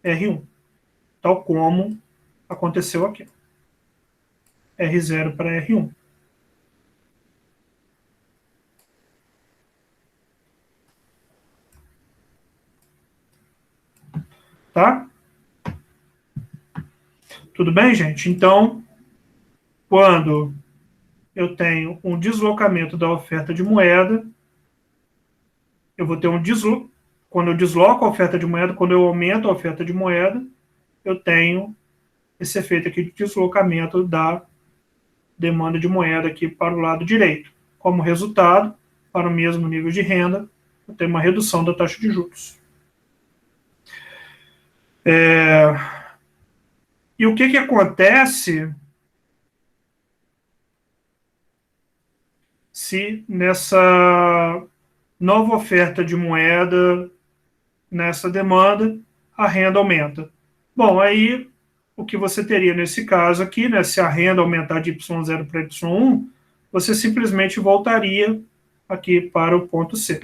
R1, tal como aconteceu aqui. R0 para R1. Tá? Tudo bem, gente? Então, quando eu tenho um deslocamento da oferta de moeda, eu vou ter um deslocamento. Quando eu desloco a oferta de moeda, quando eu aumento a oferta de moeda, eu tenho esse efeito aqui de deslocamento da demanda de moeda aqui para o lado direito. Como resultado, para o mesmo nível de renda, eu tenho uma redução da taxa de juros. E o que acontece se nessa nova oferta de moeda, nessa demanda, a renda aumenta? Bom, aí o que você teria nesse caso aqui, né, se a renda aumentar de Y0 para Y1, você simplesmente voltaria aqui para o ponto C.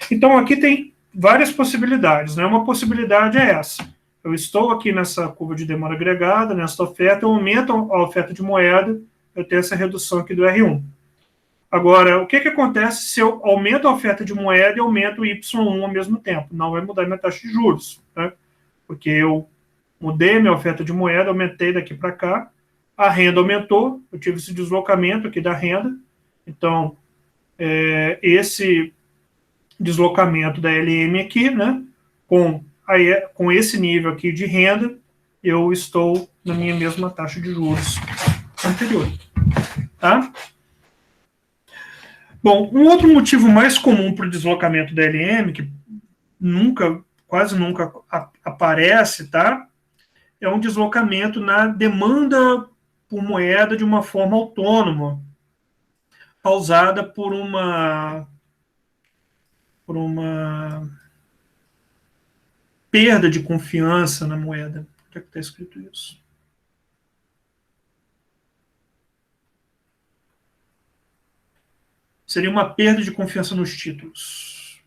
Então, aqui tem várias possibilidades, né? Uma possibilidade é essa. Eu estou aqui nessa curva de demanda agregada, nessa oferta, eu aumento a oferta de moeda, eu tenho essa redução aqui do R1. Agora, o que acontece se eu aumento a oferta de moeda e aumento o Y1 ao mesmo tempo? Não vai mudar minha taxa de juros, né? Porque eu mudei minha oferta de moeda, aumentei daqui para cá, a renda aumentou, eu tive esse deslocamento aqui da renda, então, esse deslocamento da LM aqui, né, com esse nível aqui de renda, eu estou na minha mesma taxa de juros anterior, tá? Bom, um outro motivo mais comum para o deslocamento da LM, que quase nunca aparece, tá? É um deslocamento na demanda por moeda de uma forma autônoma, causada por uma perda de confiança na moeda. Onde é que está escrito isso? Seria uma perda de confiança nos títulos.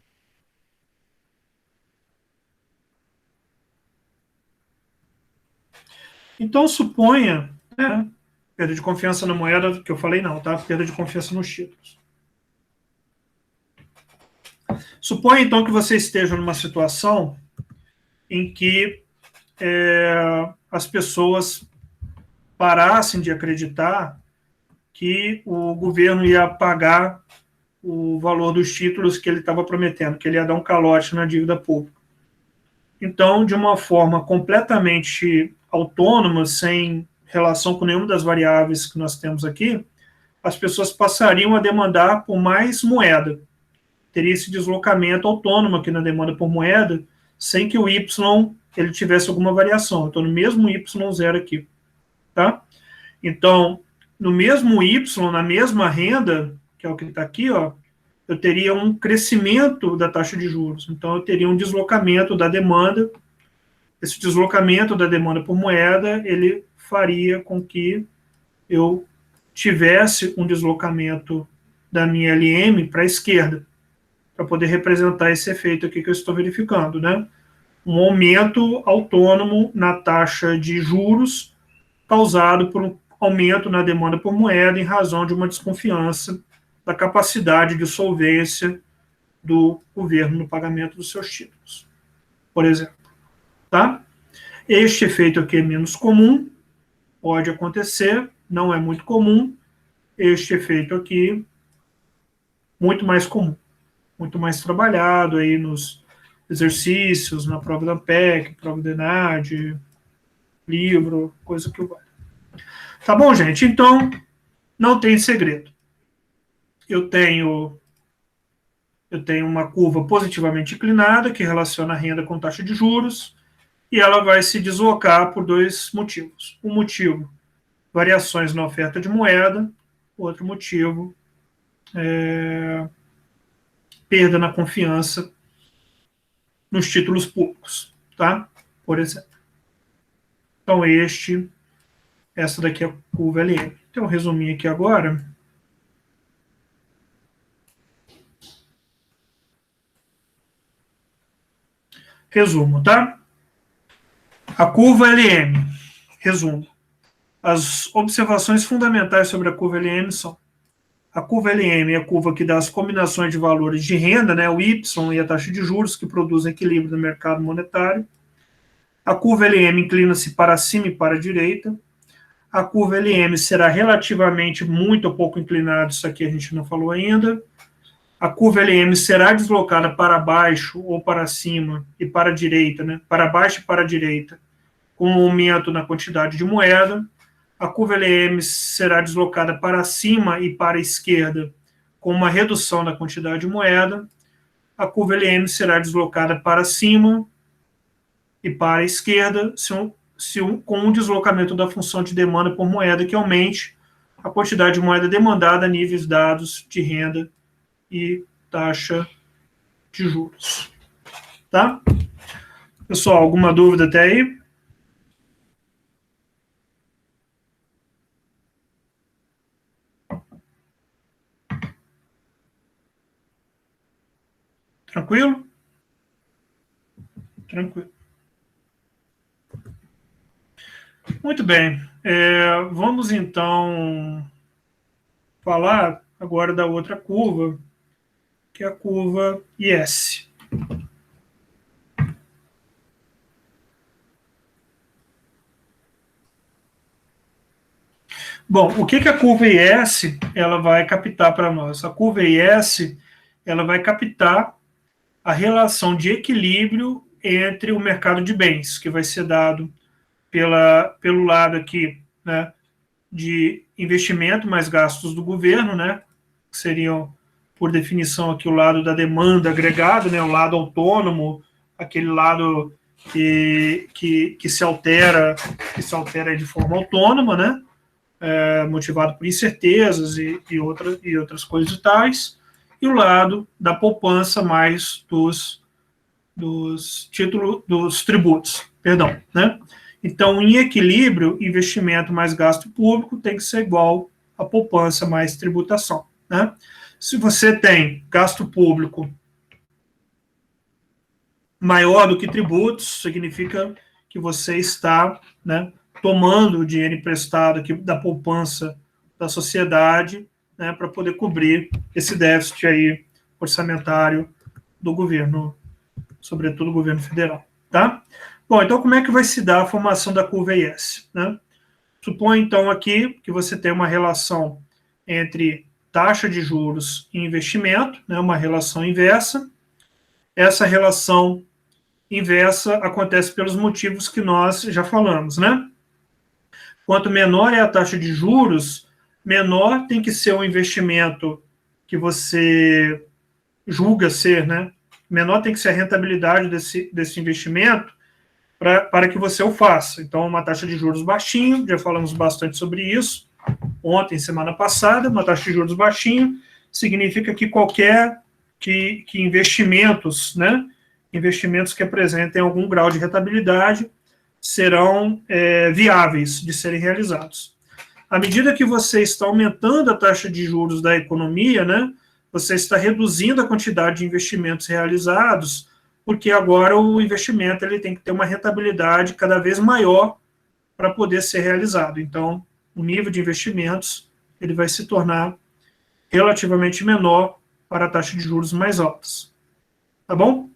Então, suponha, né, perda de confiança na moeda, que eu falei não, tá? Perda de confiança nos títulos. Suponha, então, que você esteja numa situação em que as pessoas parassem de acreditar que o governo ia pagar o valor dos títulos que ele estava prometendo, que ele ia dar um calote na dívida pública. Então, de uma forma completamente autônoma, sem relação com nenhuma das variáveis que nós temos aqui, as pessoas passariam a demandar por mais moeda. Teria esse deslocamento autônomo aqui na demanda por moeda, sem que o Y ele tivesse alguma variação. Eu estou no mesmo Y0 aqui. Tá? Então, no mesmo Y, na mesma renda, que é o que está aqui, ó, eu teria um crescimento da taxa de juros. Então, eu teria um deslocamento da demanda. Esse deslocamento da demanda por moeda, ele faria com que eu tivesse um deslocamento da minha LM para a esquerda, para poder representar esse efeito aqui que eu estou verificando, né? Um aumento autônomo na taxa de juros causado por um aumento na demanda por moeda em razão de uma desconfiança da capacidade de solvência do governo no pagamento dos seus títulos, por exemplo. Tá? Este efeito aqui é menos comum, pode acontecer, não é muito comum. Este efeito aqui, muito mais comum, muito mais trabalhado aí nos exercícios, na prova da PEC, prova da ENAD, livro, coisa que vale. Tá bom, gente? Então, não tem segredo. Eu tenho uma curva positivamente inclinada que relaciona a renda com taxa de juros e ela vai se deslocar por dois motivos. Um motivo, variações na oferta de moeda. Outro motivo, perda na confiança nos títulos públicos, tá? Por exemplo. Então, essa daqui é a curva LM. Então, eu resumi aqui agora. Resumo, tá? A curva LM. Resumo. As observações fundamentais sobre a curva LM são: a curva LM é a curva que dá as combinações de valores de renda, né, o Y e a taxa de juros, que produzem equilíbrio no mercado monetário. A curva LM inclina-se para cima e para a direita. A curva LM será relativamente muito ou pouco inclinada, isso aqui a gente não falou ainda. A curva LM será deslocada para baixo ou para cima e para a direita, né, para baixo e para a direita, com um aumento na quantidade de moeda. A curva LM será deslocada para cima e para a esquerda, com uma redução da quantidade de moeda. A curva LM será deslocada para cima e para a esquerda, com um deslocamento da função de demanda por moeda que aumente a quantidade de moeda demandada a níveis dados de renda e taxa de juros. Tá? Pessoal, alguma dúvida até aí? Tranquilo? Tranquilo. Muito bem. Vamos, então, falar agora da outra curva, que é a curva IS. Bom, o que a curva IS ela vai captar para nós? A curva IS ela vai captar a relação de equilíbrio entre o mercado de bens, que vai ser dado pelo lado aqui, né, de investimento mais gastos do governo, né, que seriam, por definição, aqui o lado da demanda agregada, né, o lado autônomo, aquele lado que se altera de forma autônoma, né, motivado por incertezas e outras coisas tais, e o lado da poupança mais dos tributos, perdão, né? Então, em equilíbrio, investimento mais gasto público tem que ser igual a poupança mais tributação, né? Se você tem gasto público maior do que tributos, significa que você está, né, tomando o dinheiro emprestado aqui da poupança da sociedade, né, para poder cobrir esse déficit aí orçamentário do governo, sobretudo o governo federal, tá? Bom, então como é que vai se dar a formação da curva IS, né? Suponha, então, aqui que você tem uma relação entre taxa de juros e investimento, né, uma relação inversa. Essa relação inversa acontece pelos motivos que nós já falamos, né? Quanto menor é a taxa de juros, menor tem que ser o investimento que você julga ser, né? Menor tem que ser a rentabilidade desse investimento para que você o faça. Então, uma taxa de juros baixinho, já falamos bastante sobre isso, ontem, semana passada, uma taxa de juros baixinho significa que que investimentos, né? Investimentos que apresentem algum grau de rentabilidade serão viáveis de serem realizados. À medida que você está aumentando a taxa de juros da economia, né, você está reduzindo a quantidade de investimentos realizados, porque agora o investimento ele tem que ter uma rentabilidade cada vez maior para poder ser realizado. Então, o nível de investimentos ele vai se tornar relativamente menor para a taxa de juros mais altas. Tá bom?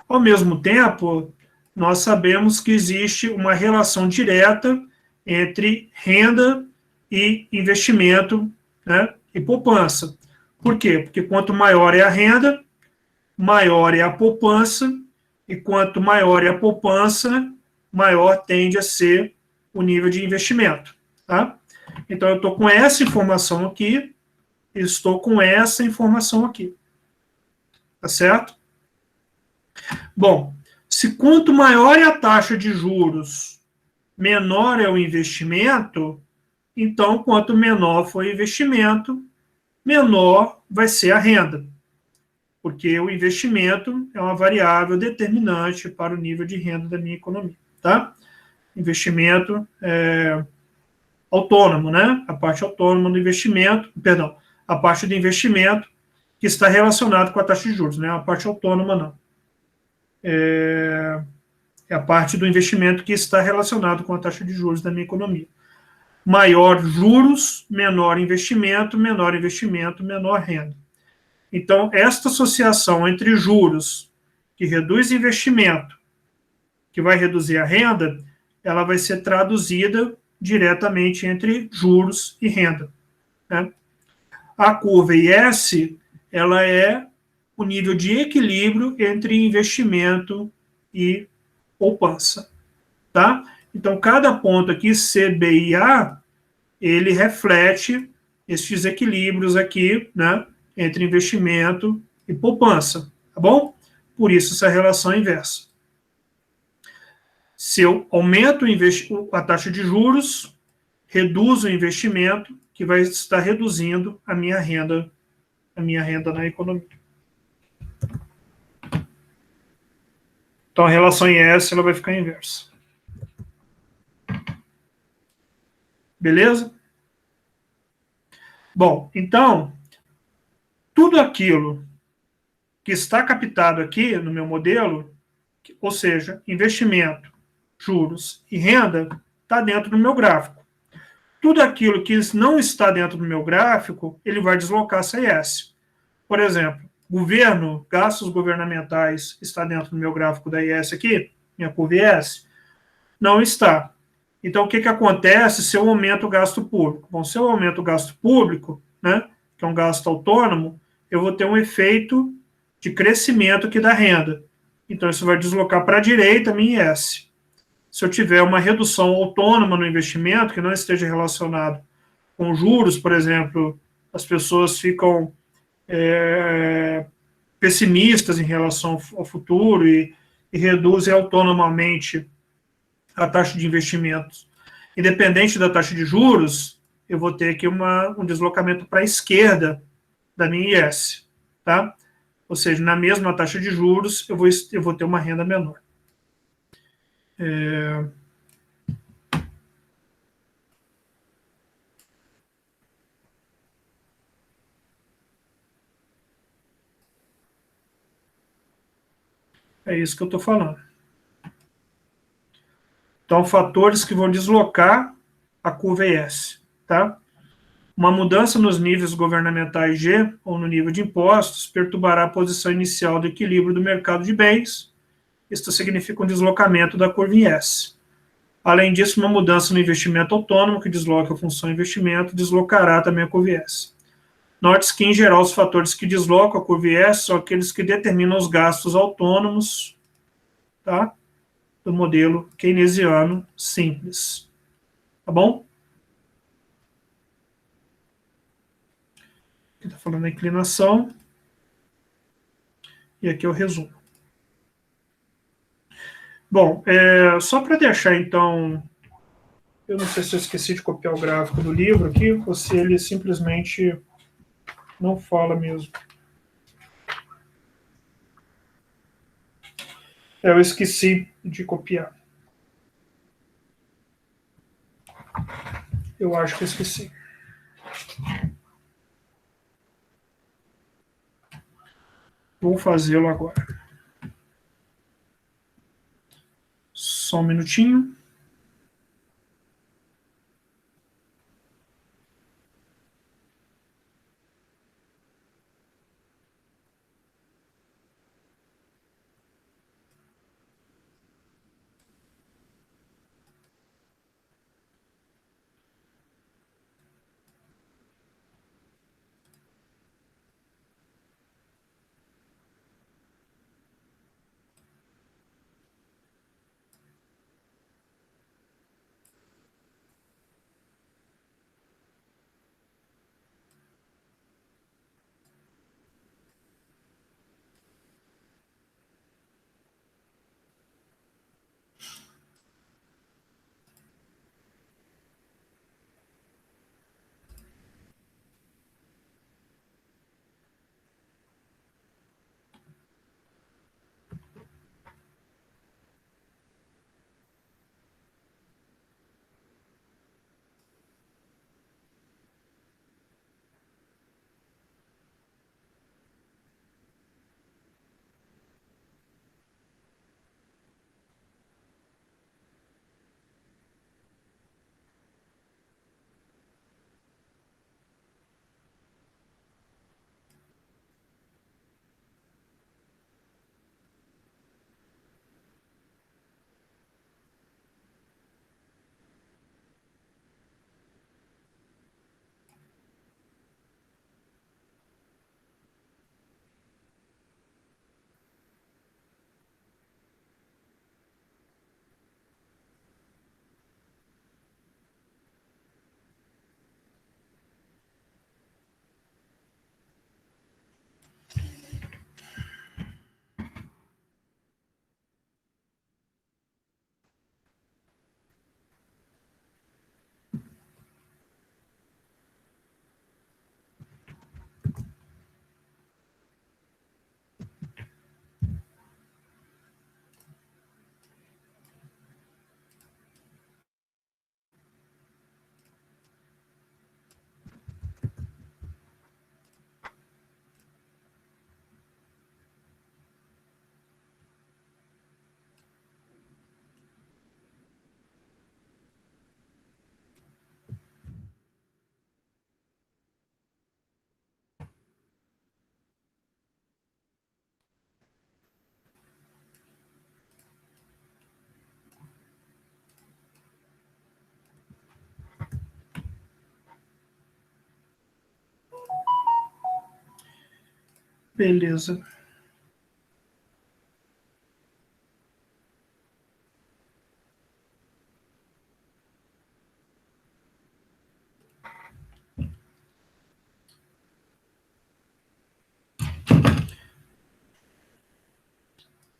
Ao mesmo tempo, nós sabemos que existe uma relação direta entre renda e investimento, né, e poupança. Por quê? Porque quanto maior é a renda, maior é a poupança, e quanto maior é a poupança, maior tende a ser o nível de investimento. Tá? Então, eu estou com essa informação aqui, estou com essa informação aqui. Tá certo? Bom, se quanto maior é a taxa de juros, menor é o investimento, então, quanto menor for o investimento, menor vai ser a renda, porque o investimento é uma variável determinante para o nível de renda da minha economia, tá? Investimento autônomo, né? A parte autônoma do investimento, perdão, a parte do investimento que está relacionado com a taxa de juros, né? A parte autônoma não. É a parte do investimento que está relacionado com a taxa de juros da minha economia. Maior juros, menor investimento, menor renda. Então, esta associação entre juros, que reduz investimento, que vai reduzir a renda, ela vai ser traduzida diretamente entre juros e renda, né? A curva IS, ela é o nível de equilíbrio entre investimento e poupança, tá? Então, cada ponto aqui, C, B e A, ele reflete esses equilíbrios aqui, né, entre investimento e poupança, tá bom? Por isso, essa relação inversa. Se eu aumento a taxa de juros, reduzo o investimento, que vai estar reduzindo a minha renda na economia. Então, a relação IS ela vai ficar inversa. Beleza? Bom, então, tudo aquilo que está captado aqui no meu modelo, ou seja, investimento, juros e renda, está dentro do meu gráfico. Tudo aquilo que não está dentro do meu gráfico, ele vai deslocar essa IS. Por exemplo, governo, gastos governamentais, está dentro do meu gráfico da IS aqui, minha curva IS? Não está. Então, o que acontece se eu aumento o gasto público? Bom, se eu aumento o gasto público, né, que é um gasto autônomo, eu vou ter um efeito de crescimento aqui da renda. Então, isso vai deslocar para a direita a minha IS. Se eu tiver uma redução autônoma no investimento, que não esteja relacionado com juros, por exemplo, as pessoas ficam pessimistas em relação ao futuro e reduzem autonomamente a taxa de investimentos. Independente da taxa de juros, eu vou ter aqui um deslocamento para a esquerda da minha IS, tá? Ou seja, na mesma taxa de juros, eu vou ter uma renda menor. É isso que eu estou falando. Então, fatores que vão deslocar a curva IS, tá? Uma mudança nos níveis governamentais G, ou no nível de impostos, perturbará a posição inicial do equilíbrio do mercado de bens. Isto significa um deslocamento da curva IS. Além disso, uma mudança no investimento autônomo, que desloca a função investimento, deslocará também a curva IS. Note-se que, em geral, os fatores que deslocam a curva IS são aqueles que determinam os gastos autônomos, tá? Do modelo keynesiano simples. Tá bom? Aqui está falando da inclinação. E aqui é o resumo. Bom, só para deixar, então, eu não sei se eu esqueci de copiar o gráfico do livro aqui, ou se ele simplesmente não fala mesmo. Eu esqueci de copiar. Eu acho que eu esqueci. Vou fazê-lo agora. Só um minutinho. Beleza.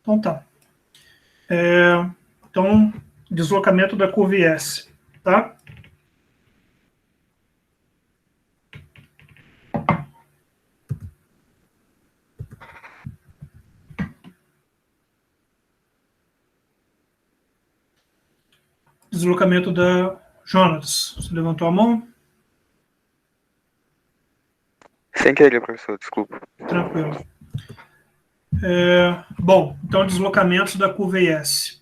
Então tá. Então, deslocamento da curva IS, tá? Deslocamento da Jonas. Você levantou a mão? Sem querer, professor, desculpa. Tranquilo. Bom, então deslocamentos da curva IS.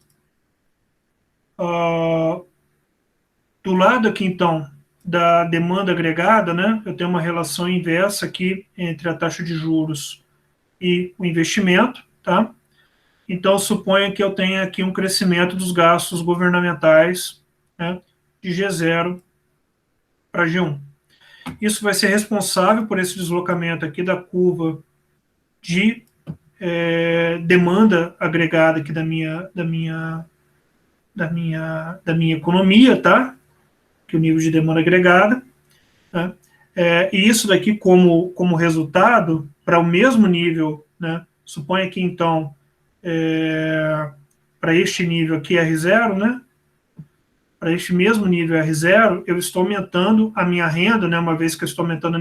Do lado aqui, então, da demanda agregada, né, eu tenho uma relação inversa aqui entre a taxa de juros e o investimento, tá? Então, suponha que eu tenha aqui um crescimento dos gastos governamentais, né, de G0 para G1. Isso vai ser responsável por esse deslocamento aqui da curva de demanda agregada aqui da minha economia, tá? Que é o nível de demanda agregada, né? E isso daqui como resultado para o mesmo nível, né? Suponha que então para este nível aqui R0, né? Para este mesmo nível R0, eu estou aumentando a minha renda, né? Uma vez que eu estou aumentando a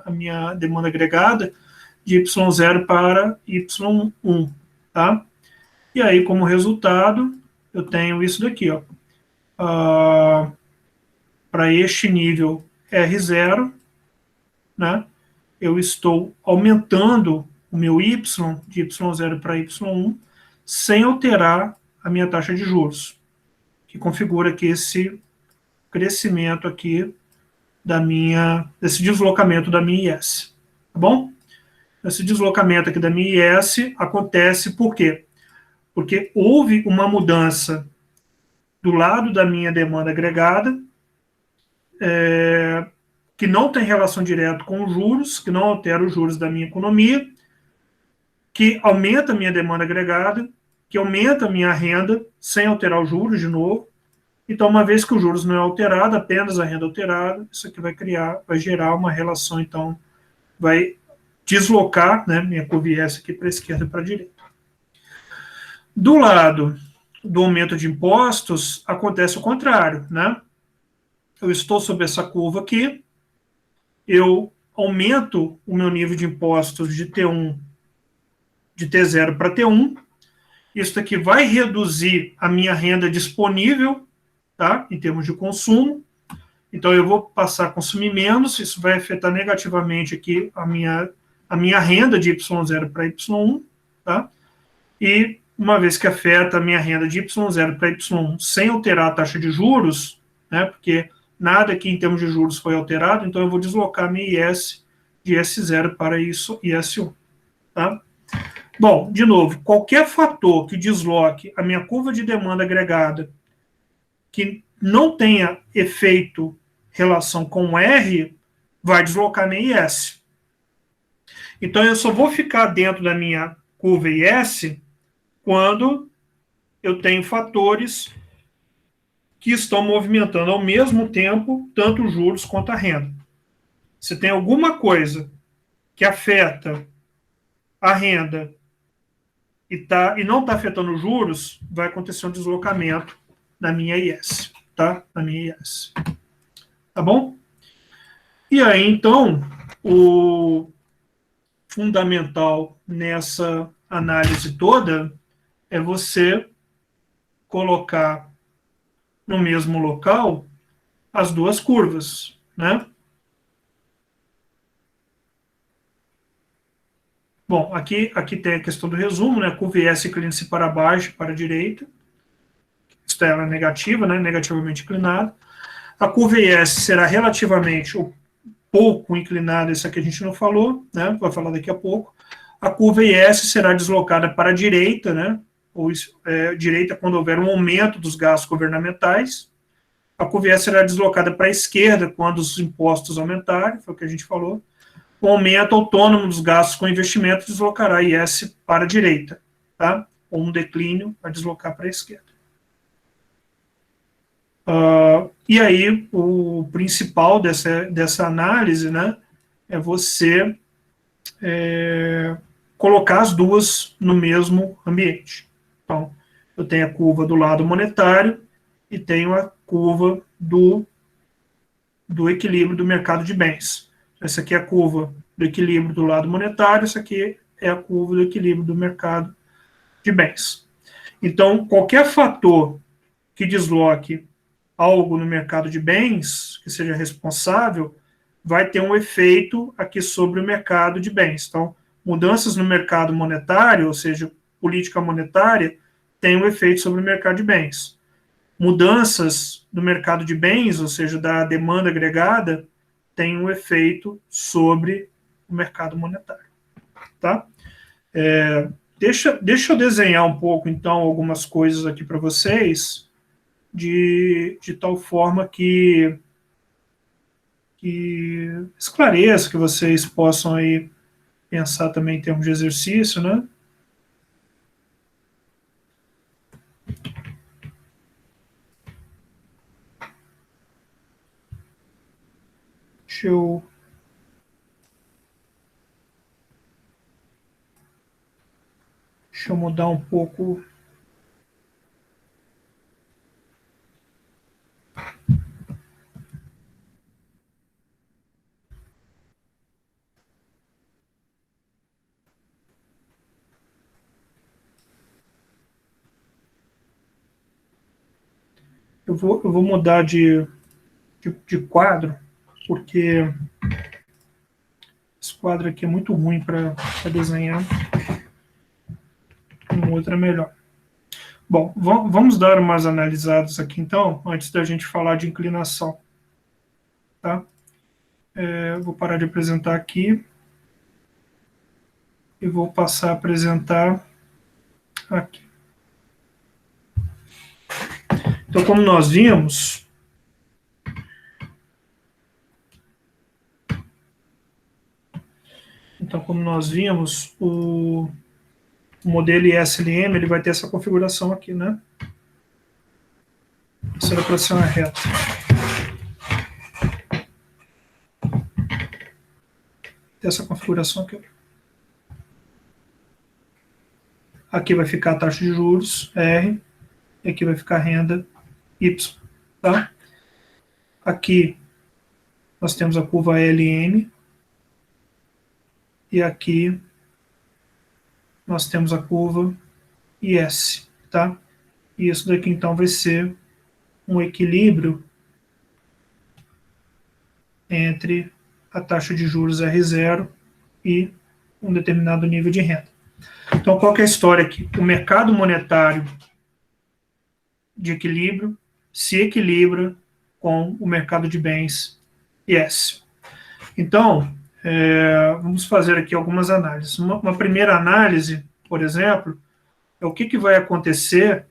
minha demanda agregada de Y0 para Y1, tá? E aí, como resultado, eu tenho isso daqui, ó. Para este nível R0, né, eu estou aumentando o meu Y, de Y0 para Y1, sem alterar a minha taxa de juros, que configura aqui esse crescimento aqui desse deslocamento da minha IS, tá bom? Esse deslocamento aqui da minha IS acontece por quê? Porque houve uma mudança do lado da minha demanda agregada, que não tem relação direta com os juros, que não altera os juros da minha economia, que aumenta a minha demanda agregada, que aumenta a minha renda, sem alterar os juros de novo. Então, uma vez que os juros não é alterado, apenas a renda alterada, isso aqui vai gerar uma relação, então, vai deslocar, né, minha curva IS aqui para a esquerda e para a direita. Do lado do aumento de impostos, acontece o contrário, né? Eu estou sobre essa curva aqui, eu aumento o meu nível de impostos de T1, de T0 para T1, isso aqui vai reduzir a minha renda disponível, tá? Em termos de consumo, então eu vou passar a consumir menos, isso vai afetar negativamente aqui a minha renda de Y0 para Y1, tá? E uma vez que afeta a minha renda de Y0 para Y1 sem alterar a taxa de juros, né, porque nada aqui em termos de juros foi alterado, então eu vou deslocar minha IS de S0 para IS1. Tá? Bom, de novo, qualquer fator que desloque a minha curva de demanda agregada que não tenha efeito relação com R, vai deslocar minha IS. Então eu só vou ficar dentro da minha curva IS quando eu tenho fatores que estão movimentando ao mesmo tempo tanto os juros quanto a renda. Se tem alguma coisa que afeta a renda e não está afetando os juros, vai acontecer um deslocamento na minha IS, tá? Na minha IS. Tá bom? E aí, então, o fundamental nessa análise toda é você colocar no mesmo local as duas curvas, né? Bom, aqui tem a questão do resumo, né? Curva IS inclina-se para baixo, para a direita. Isso é negativa, né? Negativamente inclinada. A curva IS será relativamente ou pouco inclinada, isso aqui a gente não falou, né? Vai falar daqui a pouco. A curva IS será deslocada para a direita, né? Ou direita quando houver um aumento dos gastos governamentais. A curva IS será deslocada para a esquerda quando os impostos aumentarem, foi o que a gente falou. o aumento autônomo dos gastos com investimento deslocará IS para a direita, tá? Ou um declínio a deslocar para a esquerda. E aí, o principal dessa análise, né, é você colocar as duas no mesmo ambiente. Então, eu tenho a curva do lado monetário e tenho a curva do equilíbrio do mercado de bens. Essa aqui é a curva do equilíbrio do lado monetário, essa aqui é a curva do equilíbrio do mercado de bens. Então, qualquer fator que desloque algo no mercado de bens, que seja responsável, vai ter um efeito aqui sobre o mercado de bens. Então, mudanças no mercado monetário, ou seja, política monetária, tem um efeito sobre o mercado de bens. Mudanças no mercado de bens, ou seja, da demanda agregada, tem um efeito sobre o mercado monetário. Tá? Deixa eu desenhar um pouco, então, algumas coisas aqui para vocês, de tal forma que esclareça, que vocês possam aí pensar também em termos de exercício, né? Deixa eu mudar um pouco. Eu vou mudar de quadro, porque esse quadro aqui é muito ruim para desenhar. Um outro é melhor. Bom, vamos dar umas analisadas aqui, então, antes da gente falar de inclinação. Tá? Vou parar de apresentar aqui e vou passar a apresentar aqui. Então, como nós vimos, o modelo ISLM ele vai ter essa configuração aqui, né? Isso era para ser uma reta. Tem essa configuração aqui. Aqui vai ficar a taxa de juros, R, e aqui vai ficar a renda, Y. Tá? Aqui nós temos a curva LM, e aqui nós temos a curva IS. Tá? E isso daqui, então, vai ser um equilíbrio entre a taxa de juros R0 e um determinado nível de renda. Então, qual que é a história aqui? O mercado monetário de equilíbrio se equilibra com o mercado de bens IS. Então, vamos fazer aqui algumas análises. Uma primeira análise, por exemplo, é o que vai acontecer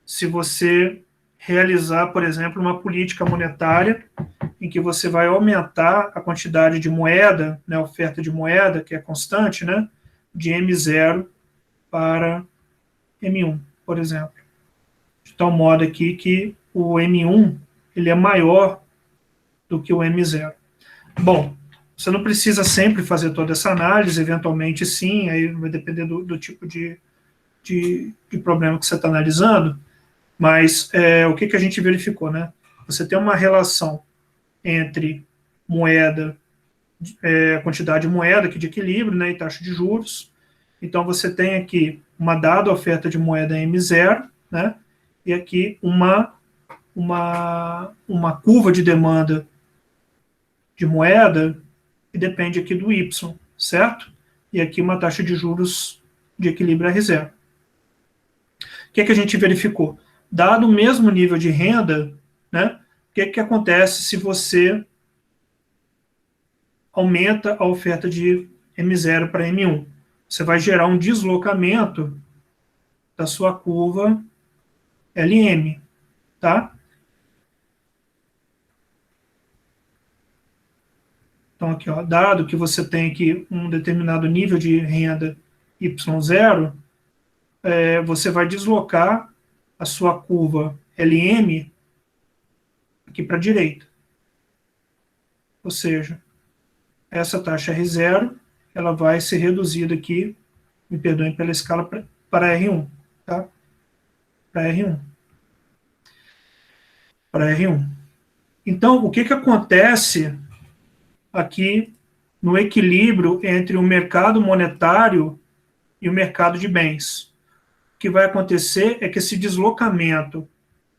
se você realizar, por exemplo, uma política monetária em que você vai aumentar a quantidade de moeda, né, oferta de moeda, que é constante, né, de M0 para M1, por exemplo. De tal modo aqui que o M1 ele é maior do que o M0. Bom, você não precisa sempre fazer toda essa análise, eventualmente sim, aí vai depender do tipo de problema que você está analisando, mas o que a gente verificou, né? Você tem uma relação entre moeda, quantidade de moeda aqui de equilíbrio, né, e taxa de juros. Então, você tem aqui uma dada oferta de moeda M0, né, e aqui uma curva de demanda de moeda que depende aqui do Y, certo? E aqui uma taxa de juros de equilíbrio R0. O que a gente verificou? Dado o mesmo nível de renda, né, o que acontece se você aumenta a oferta de M0 para M1? Você vai gerar um deslocamento da sua curva LM, tá? Então, aqui, ó, dado que você tem aqui um determinado nível de renda Y0, você vai deslocar a sua curva LM aqui para a direita. Ou seja, essa taxa R0 ela vai ser reduzida aqui, me perdoem pela escala, para R1. Tá? Para R1. Para R1. Então, o que acontece aqui no equilíbrio entre o mercado monetário e o mercado de bens? O que vai acontecer é que esse deslocamento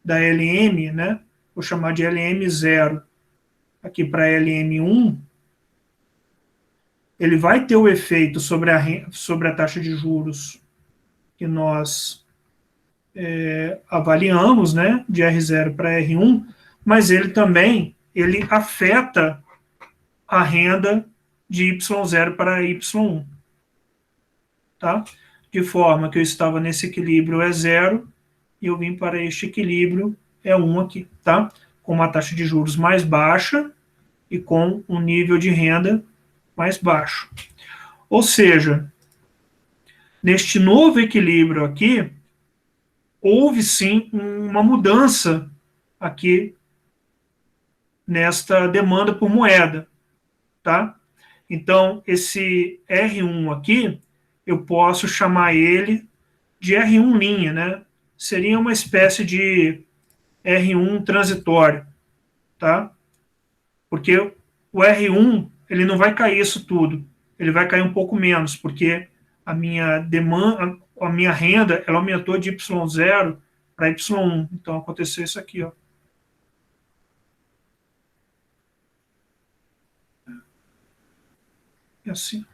da LM, né, vou chamar de LM0 aqui para LM1, ele vai ter o efeito sobre a taxa de juros que nós avaliamos, né, de R0 para R1, mas ele também afeta a renda de Y0 para Y1. Tá? De forma que eu estava nesse equilíbrio E0 e eu vim para este equilíbrio E1 aqui, tá? Com uma taxa de juros mais baixa e com um nível de renda mais baixo. Ou seja, neste novo equilíbrio aqui, houve sim uma mudança aqui nesta demanda por moeda, tá? Então, esse R1 aqui, eu posso chamar ele de R1', né? Seria uma espécie de R1 transitório, tá? Porque o R1, ele não vai cair isso tudo, ele vai cair um pouco menos, porque a minha demanda, a minha renda, ela aumentou de Y0 para Y1. Então, aconteceu isso aqui, ó. É assim.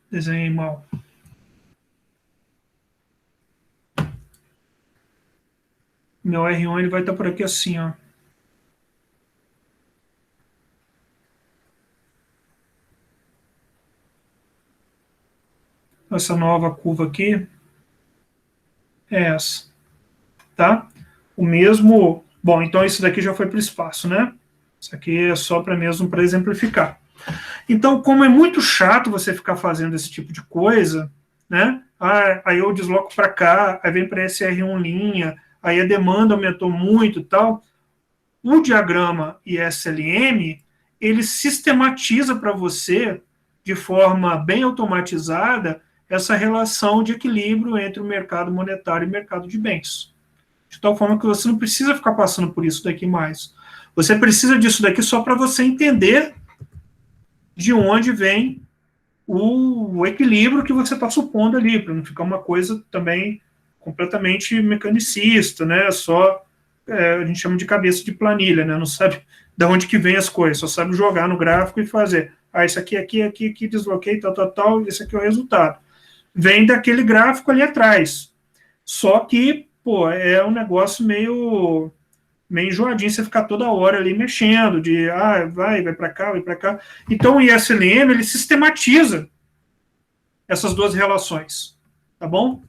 Desenhei mal. Meu R1 ele vai estar por aqui assim, ó. Essa nova curva aqui é essa, tá? O mesmo... Bom, então isso daqui já foi para o espaço, né? Isso aqui é só para mesmo para exemplificar. Então, como é muito chato você ficar fazendo esse tipo de coisa, né? Aí eu desloco para cá, aí vem para esse R1', aí a demanda aumentou muito e tal. O diagrama ISLM, ele sistematiza para você, de forma bem automatizada, essa relação de equilíbrio entre o mercado monetário e o mercado de bens. De tal forma que você não precisa ficar passando por isso daqui mais. Você precisa disso daqui só para você entender de onde vem o equilíbrio que você está supondo ali, para não ficar uma coisa também completamente mecanicista, né? Só a gente chama de cabeça de planilha, né? Não sabe de onde que vem as coisas, só sabe jogar no gráfico e fazer. Isso aqui, aqui, desloquei, tal, esse aqui é o resultado. Vem daquele gráfico ali atrás. Só que, pô, é um negócio meio enjoadinho você ficar toda hora ali mexendo, vai para cá, vai para cá. Então o ISLM, ele sistematiza essas duas relações, tá bom?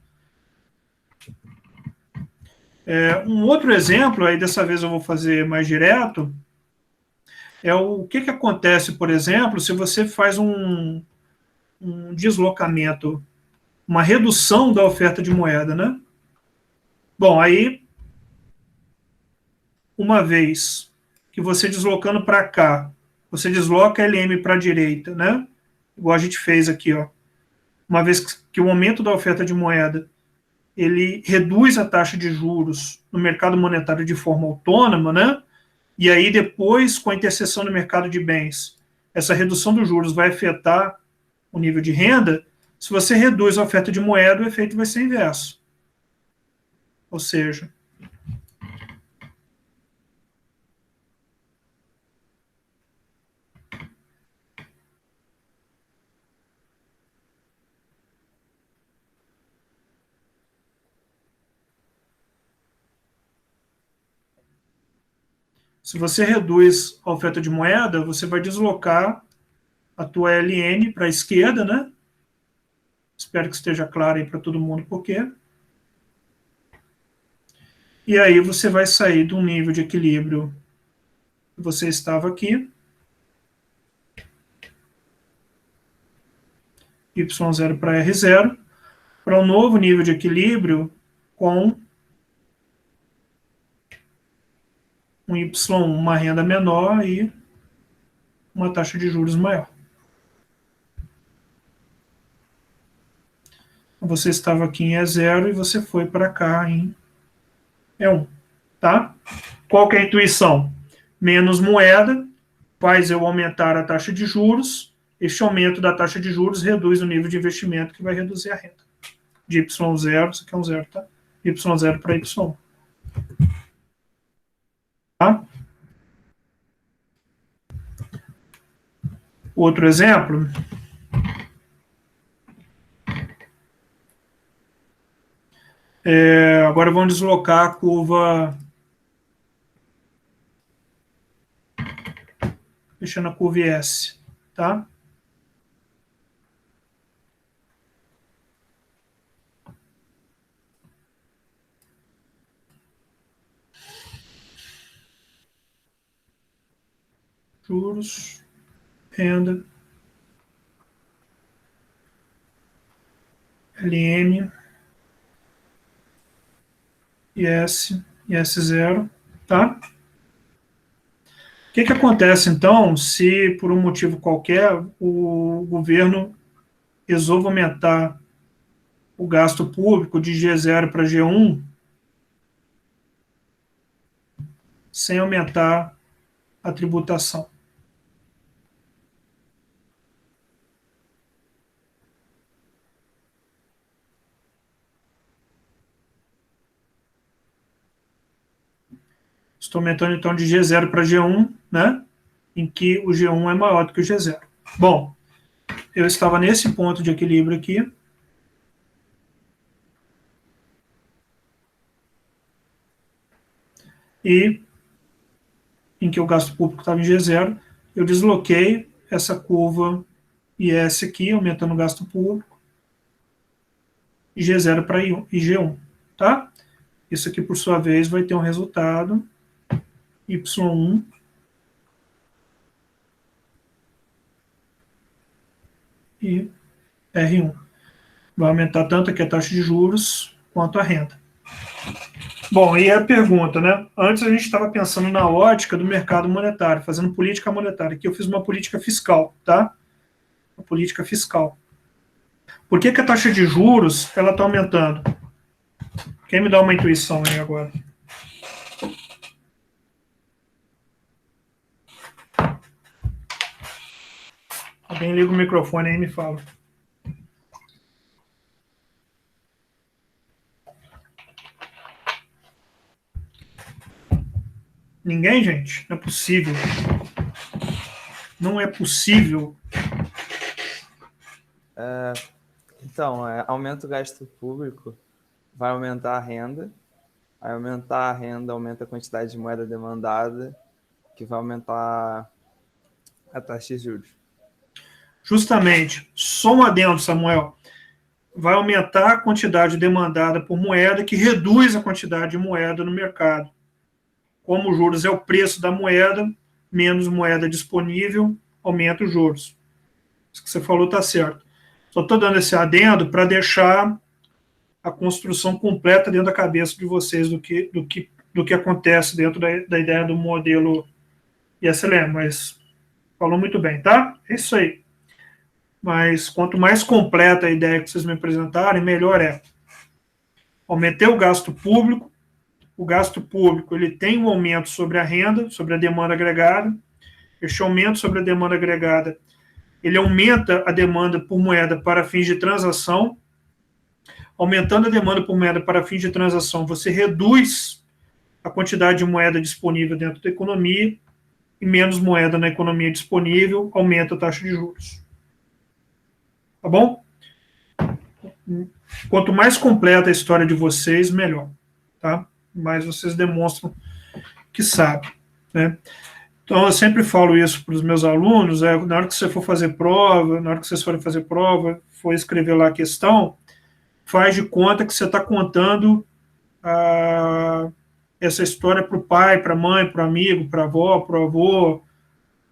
Um outro exemplo, aí dessa vez eu vou fazer mais direto, é o que acontece, por exemplo, se você faz um deslocamento, uma redução da oferta de moeda, né? Bom, aí, uma vez que você deslocando para cá, você desloca LM para a direita, né? Igual a gente fez aqui, ó. Uma vez que o aumento da oferta de moeda ele reduz a taxa de juros no mercado monetário de forma autônoma, né? E aí depois, com a interseção no mercado de bens, essa redução dos juros vai afetar o nível de renda. Se você reduz a oferta de moeda, o efeito vai ser inverso. Ou seja, se você reduz a oferta de moeda, você vai deslocar a tua LN para a esquerda, né? Espero que esteja claro aí para todo mundo por quê. E aí você vai sair de um nível de equilíbrio que você estava aqui, Y0 para R0, para um novo nível de equilíbrio com um Y1, uma renda menor e uma taxa de juros maior. Você estava aqui em E0 e você foi para cá em E1. Tá? Qual que é a intuição? Menos moeda faz eu aumentar a taxa de juros. Este aumento da taxa de juros reduz o nível de investimento, que vai reduzir a renda. De Y0, isso aqui é um zero, tá? Y0 para Y1. Tá? Outro exemplo. Agora vamos deslocar a curva. Fechando a curva S. Tá? Juros, renda, LM, IS, IS0, tá? O que acontece, então, se por um motivo qualquer o governo resolve aumentar o gasto público de G0 para G1 sem aumentar a tributação? Estou aumentando, então, de G0 para G1, né? Em que o G1 é maior do que o G0. Bom, eu estava nesse ponto de equilíbrio aqui. E em que o gasto público estava em G0, eu desloquei essa curva IS aqui, aumentando o gasto público, e G0 para G1, tá? Isso aqui, por sua vez, vai ter um resultado Y1 e R1. Vai aumentar tanto aqui a taxa de juros quanto a renda. Bom, e a pergunta, né? Antes a gente estava pensando na ótica do mercado monetário, fazendo política monetária. Aqui eu fiz uma política fiscal, tá? Uma política fiscal. Por que a taxa de juros ela está aumentando? Quem me dá uma intuição aí agora? Alguém liga o microfone aí e me fala. Ninguém, gente? Não é possível. Não é possível. Então, aumenta o gasto público, vai aumentar a renda. Vai aumentar a renda, aumenta a quantidade de moeda demandada, que vai aumentar a taxa de juros. Justamente. Só um adendo, Samuel. Vai aumentar a quantidade demandada por moeda, que reduz a quantidade de moeda no mercado. Como os juros é o preço da moeda, menos moeda disponível, aumenta os juros. Isso que você falou está certo. Só estou dando esse adendo para deixar a construção completa dentro da cabeça de vocês do que acontece dentro da ideia do modelo ISLM, mas falou muito bem, tá? É isso aí. Mas quanto mais completa a ideia que vocês me apresentarem, melhor é. Aumentei o gasto público ele tem um aumento sobre a renda, sobre a demanda agregada. Este aumento sobre a demanda agregada, ele aumenta a demanda por moeda para fins de transação. Aumentando a demanda por moeda para fins de transação, você reduz a quantidade de moeda disponível dentro da economia, e menos moeda na economia disponível, aumenta a taxa de juros. Tá bom? Quanto mais completa a história de vocês, melhor. Tá? Mais vocês demonstram que sabem. Né? Então, eu sempre falo isso para os meus alunos, na hora que você for fazer prova, na hora que vocês forem fazer prova, for escrever lá a questão, faz de conta que você está contando essa história para o pai, para a mãe, para o amigo, para a avó, para o avô,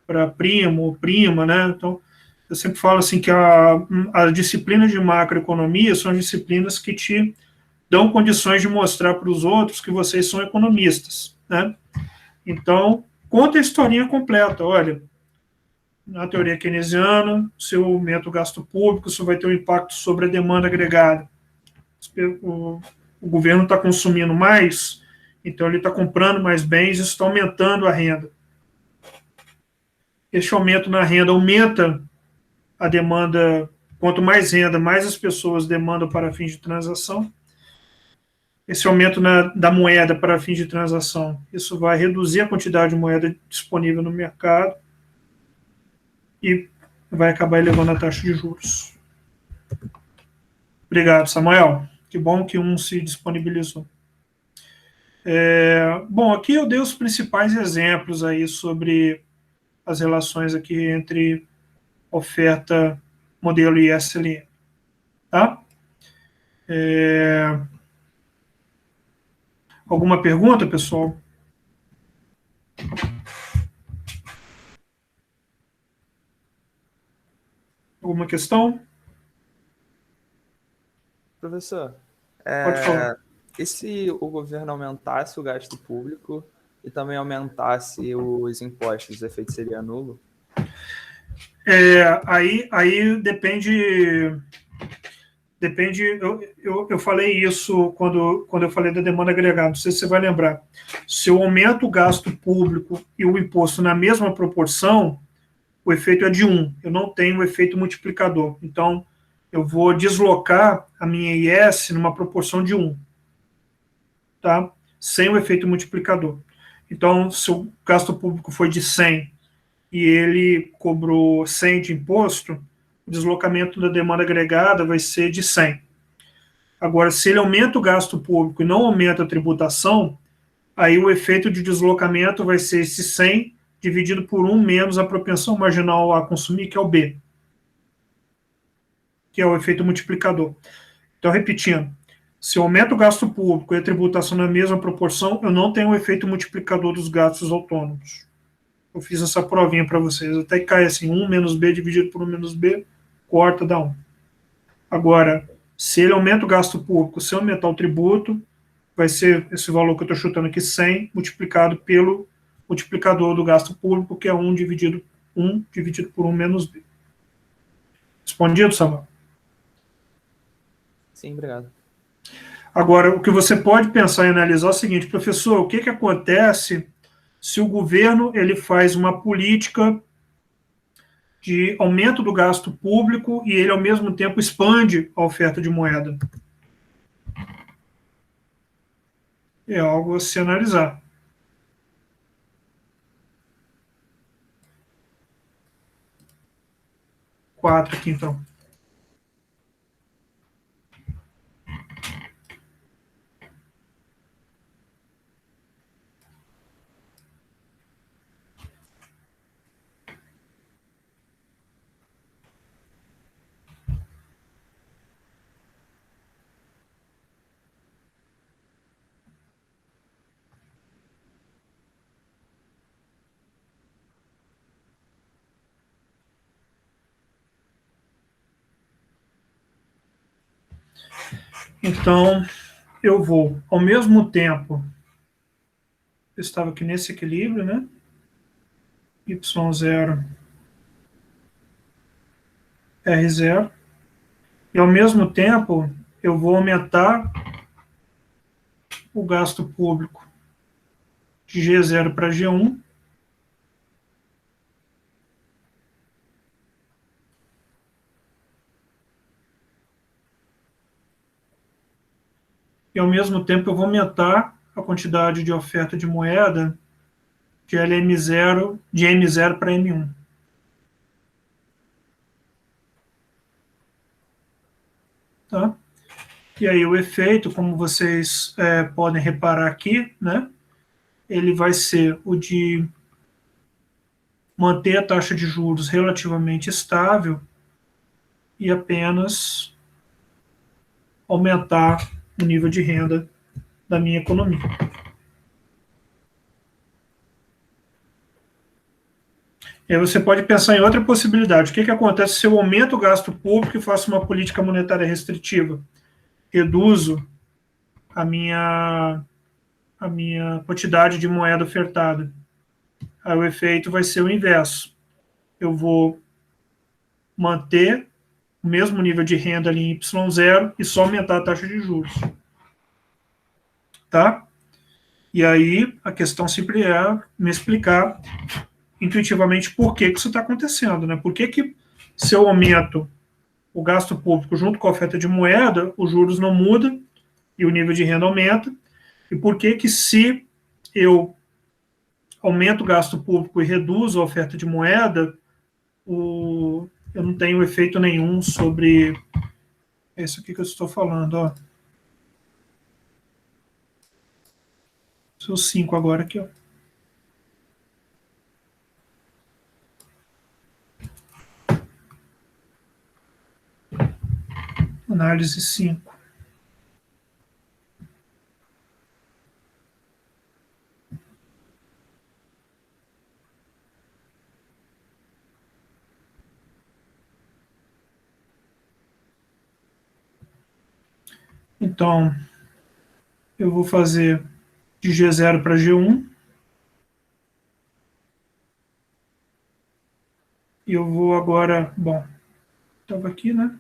para primo ou prima, né? Então, eu sempre falo assim que as disciplinas de macroeconomia são disciplinas que te dão condições de mostrar para os outros que vocês são economistas, né? Então, conta a historinha completa. Olha, na teoria keynesiana, se eu aumento o gasto público, isso vai ter um impacto sobre a demanda agregada. O governo está consumindo mais, então ele está comprando mais bens, isso está aumentando a renda. Esse aumento na renda aumenta a demanda, quanto mais renda, mais as pessoas demandam para fins de transação. Esse aumento da moeda para fins de transação, isso vai reduzir a quantidade de moeda disponível no mercado e vai acabar elevando a taxa de juros. Obrigado, Samuel. Que bom que um se disponibilizou. Bom, aqui eu dei os principais exemplos aí sobre as relações aqui entre oferta, modelo e SLM. Tá? Alguma pergunta, pessoal? Alguma questão? Professor, Pode falar. e se o governo aumentasse o gasto público e também aumentasse os impostos, o efeito seria nulo? Aí depende. Eu falei isso quando eu falei da demanda agregada, não sei se você vai lembrar. Se eu aumento o gasto público e o imposto na mesma proporção, o efeito é de 1. Eu não tenho o efeito multiplicador. Então, eu vou deslocar a minha IS numa proporção de 1. Tá? Sem o efeito multiplicador. Então, se o gasto público foi de 100 e ele cobrou 100 de imposto, o deslocamento da demanda agregada vai ser de 100. Agora, se ele aumenta o gasto público e não aumenta a tributação, aí o efeito de deslocamento vai ser esse 100 dividido por 1 menos a propensão marginal a consumir, que é o B, que é o efeito multiplicador. Então, repetindo, se eu aumento o gasto público e a tributação na mesma proporção, eu não tenho o efeito multiplicador dos gastos autônomos. Eu fiz essa provinha para vocês, até que cai assim, 1 menos B dividido por 1 menos B, corta, dá 1. Agora, se ele aumenta o gasto público, se eu aumentar o tributo, vai ser esse valor que eu estou chutando aqui, 100, multiplicado pelo multiplicador do gasto público, que é 1 dividido por 1 menos B. Respondido, Samuel? Sim, obrigado. Agora, o que você pode pensar e analisar é o seguinte, professor, o que acontece se o governo ele faz uma política de aumento do gasto público e ele, ao mesmo tempo, expande a oferta de moeda? É algo a se analisar. Quatro aqui, então. Então, eu vou, ao mesmo tempo, eu estava aqui nesse equilíbrio, né? Y0, R0. E, ao mesmo tempo, eu vou aumentar o gasto público de G0 para G1. E, ao mesmo tempo, eu vou aumentar a quantidade de oferta de moeda de LM0, de M0 para M1. Tá? E aí o efeito, como vocês podem reparar aqui, né, ele vai ser o de manter a taxa de juros relativamente estável e apenas aumentar o nível de renda da minha economia. E aí você pode pensar em outra possibilidade. O que acontece se eu aumento o gasto público e faço uma política monetária restritiva? Reduzo a minha quantidade de moeda ofertada. Aí o efeito vai ser o inverso. Eu vou manter o mesmo nível de renda ali em Y0 e só aumentar a taxa de juros. Tá? E aí a questão sempre é me explicar intuitivamente por que isso está acontecendo, né? Por que se eu aumento o gasto público junto com a oferta de moeda, os juros não mudam e o nível de renda aumenta, e por que se eu aumento o gasto público e reduzo a oferta de moeda, eu não tenho efeito nenhum sobre isso aqui que eu estou falando, ó. São 5 agora aqui, ó. Análise 5. Então, eu vou fazer de G0 para G1. E eu vou agora, bom, estava aqui, né?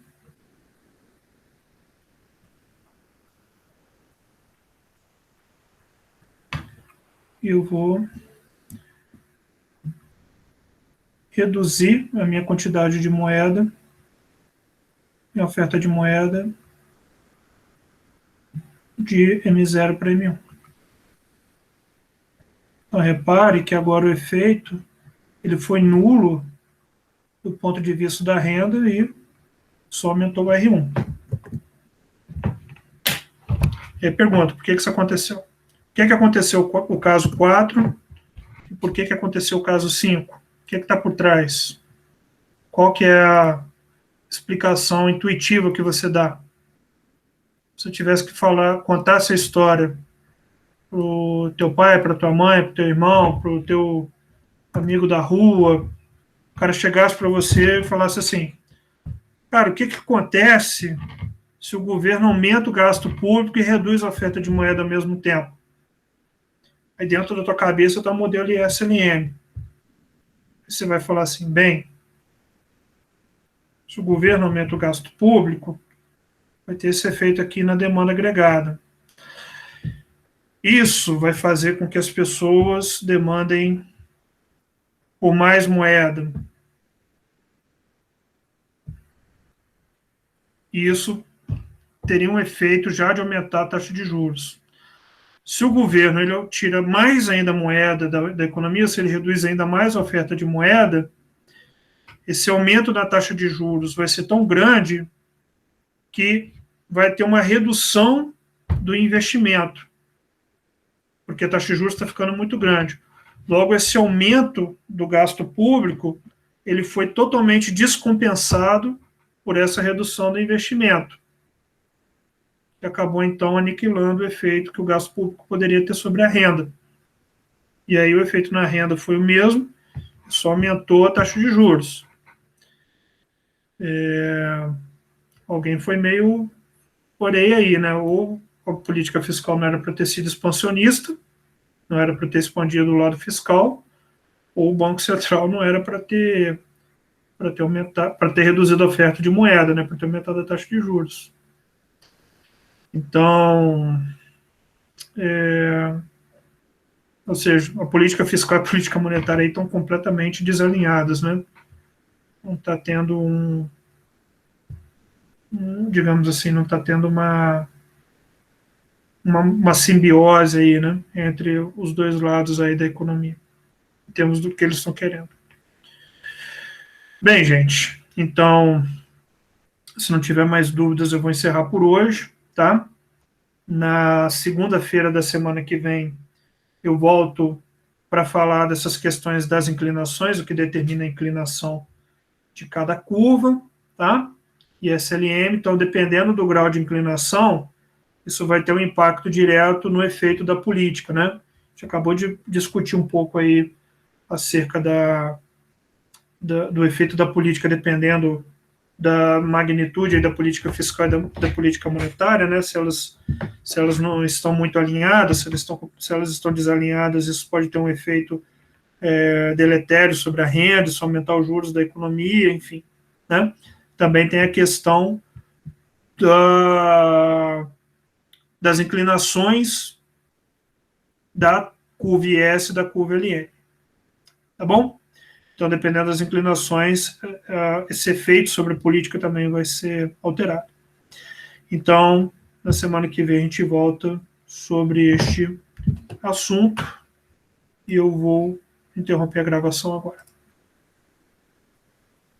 Eu vou reduzir a minha quantidade de moeda, minha oferta de moeda, de M0 para M1. Então, repare que agora o efeito ele foi nulo do ponto de vista da renda e só aumentou o R1. E aí pergunta, por que isso aconteceu? O que aconteceu com o caso 4 e por que aconteceu o caso 5? O que está por trás? Qual que é a explicação intuitiva que você dá? Se eu tivesse que contar essa história para o teu pai, para tua mãe, para o teu irmão, para o teu amigo da rua, o cara chegasse para você e falasse assim, cara, o que acontece se o governo aumenta o gasto público e reduz a oferta de moeda ao mesmo tempo? Aí dentro da tua cabeça está o modelo ISLM. Você vai falar assim, bem, se o governo aumenta o gasto público, vai ter esse efeito aqui na demanda agregada. Isso vai fazer com que as pessoas demandem por mais moeda. E isso teria um efeito já de aumentar a taxa de juros. Se o governo ele tira mais ainda moeda da economia, se ele reduz ainda mais a oferta de moeda, esse aumento da taxa de juros vai ser tão grande que vai ter uma redução do investimento, porque a taxa de juros está ficando muito grande. Logo, esse aumento do gasto público ele foi totalmente descompensado por essa redução do investimento, que acabou, então, aniquilando o efeito que o gasto público poderia ter sobre a renda. E aí o efeito na renda foi o mesmo, só aumentou a taxa de juros. Alguém foi meio por aí, né? Ou a política fiscal não era para ter sido expansionista, não era para ter expandido o lado fiscal, ou o Banco Central não era para ter reduzido a oferta de moeda, né? Para ter aumentado a taxa de juros. Então, ou seja, a política fiscal e a política monetária aí estão completamente desalinhadas, né? Não está tendo digamos assim, não está tendo uma simbiose aí, né, entre os dois lados aí da economia, em termos do que eles estão querendo. Bem, gente, então, se não tiver mais dúvidas, eu vou encerrar por hoje, tá? Na segunda-feira da semana que vem, eu volto para falar dessas questões das inclinações, o que determina a inclinação de cada curva, tá? E SLM, então, dependendo do grau de inclinação, isso vai ter um impacto direto no efeito da política, né? A gente acabou de discutir um pouco aí acerca do efeito da política dependendo da magnitude da política fiscal e da política monetária, né? Se elas não estão muito alinhadas, se elas estão desalinhadas, isso pode ter um efeito deletério sobre a renda, isso aumentar os juros da economia, enfim, né? Também tem a questão das inclinações da curva IS e da curva LN. Tá bom? Então, dependendo das inclinações, esse efeito sobre a política também vai ser alterado. Então, na semana que vem, a gente volta sobre este assunto e eu vou interromper a gravação agora.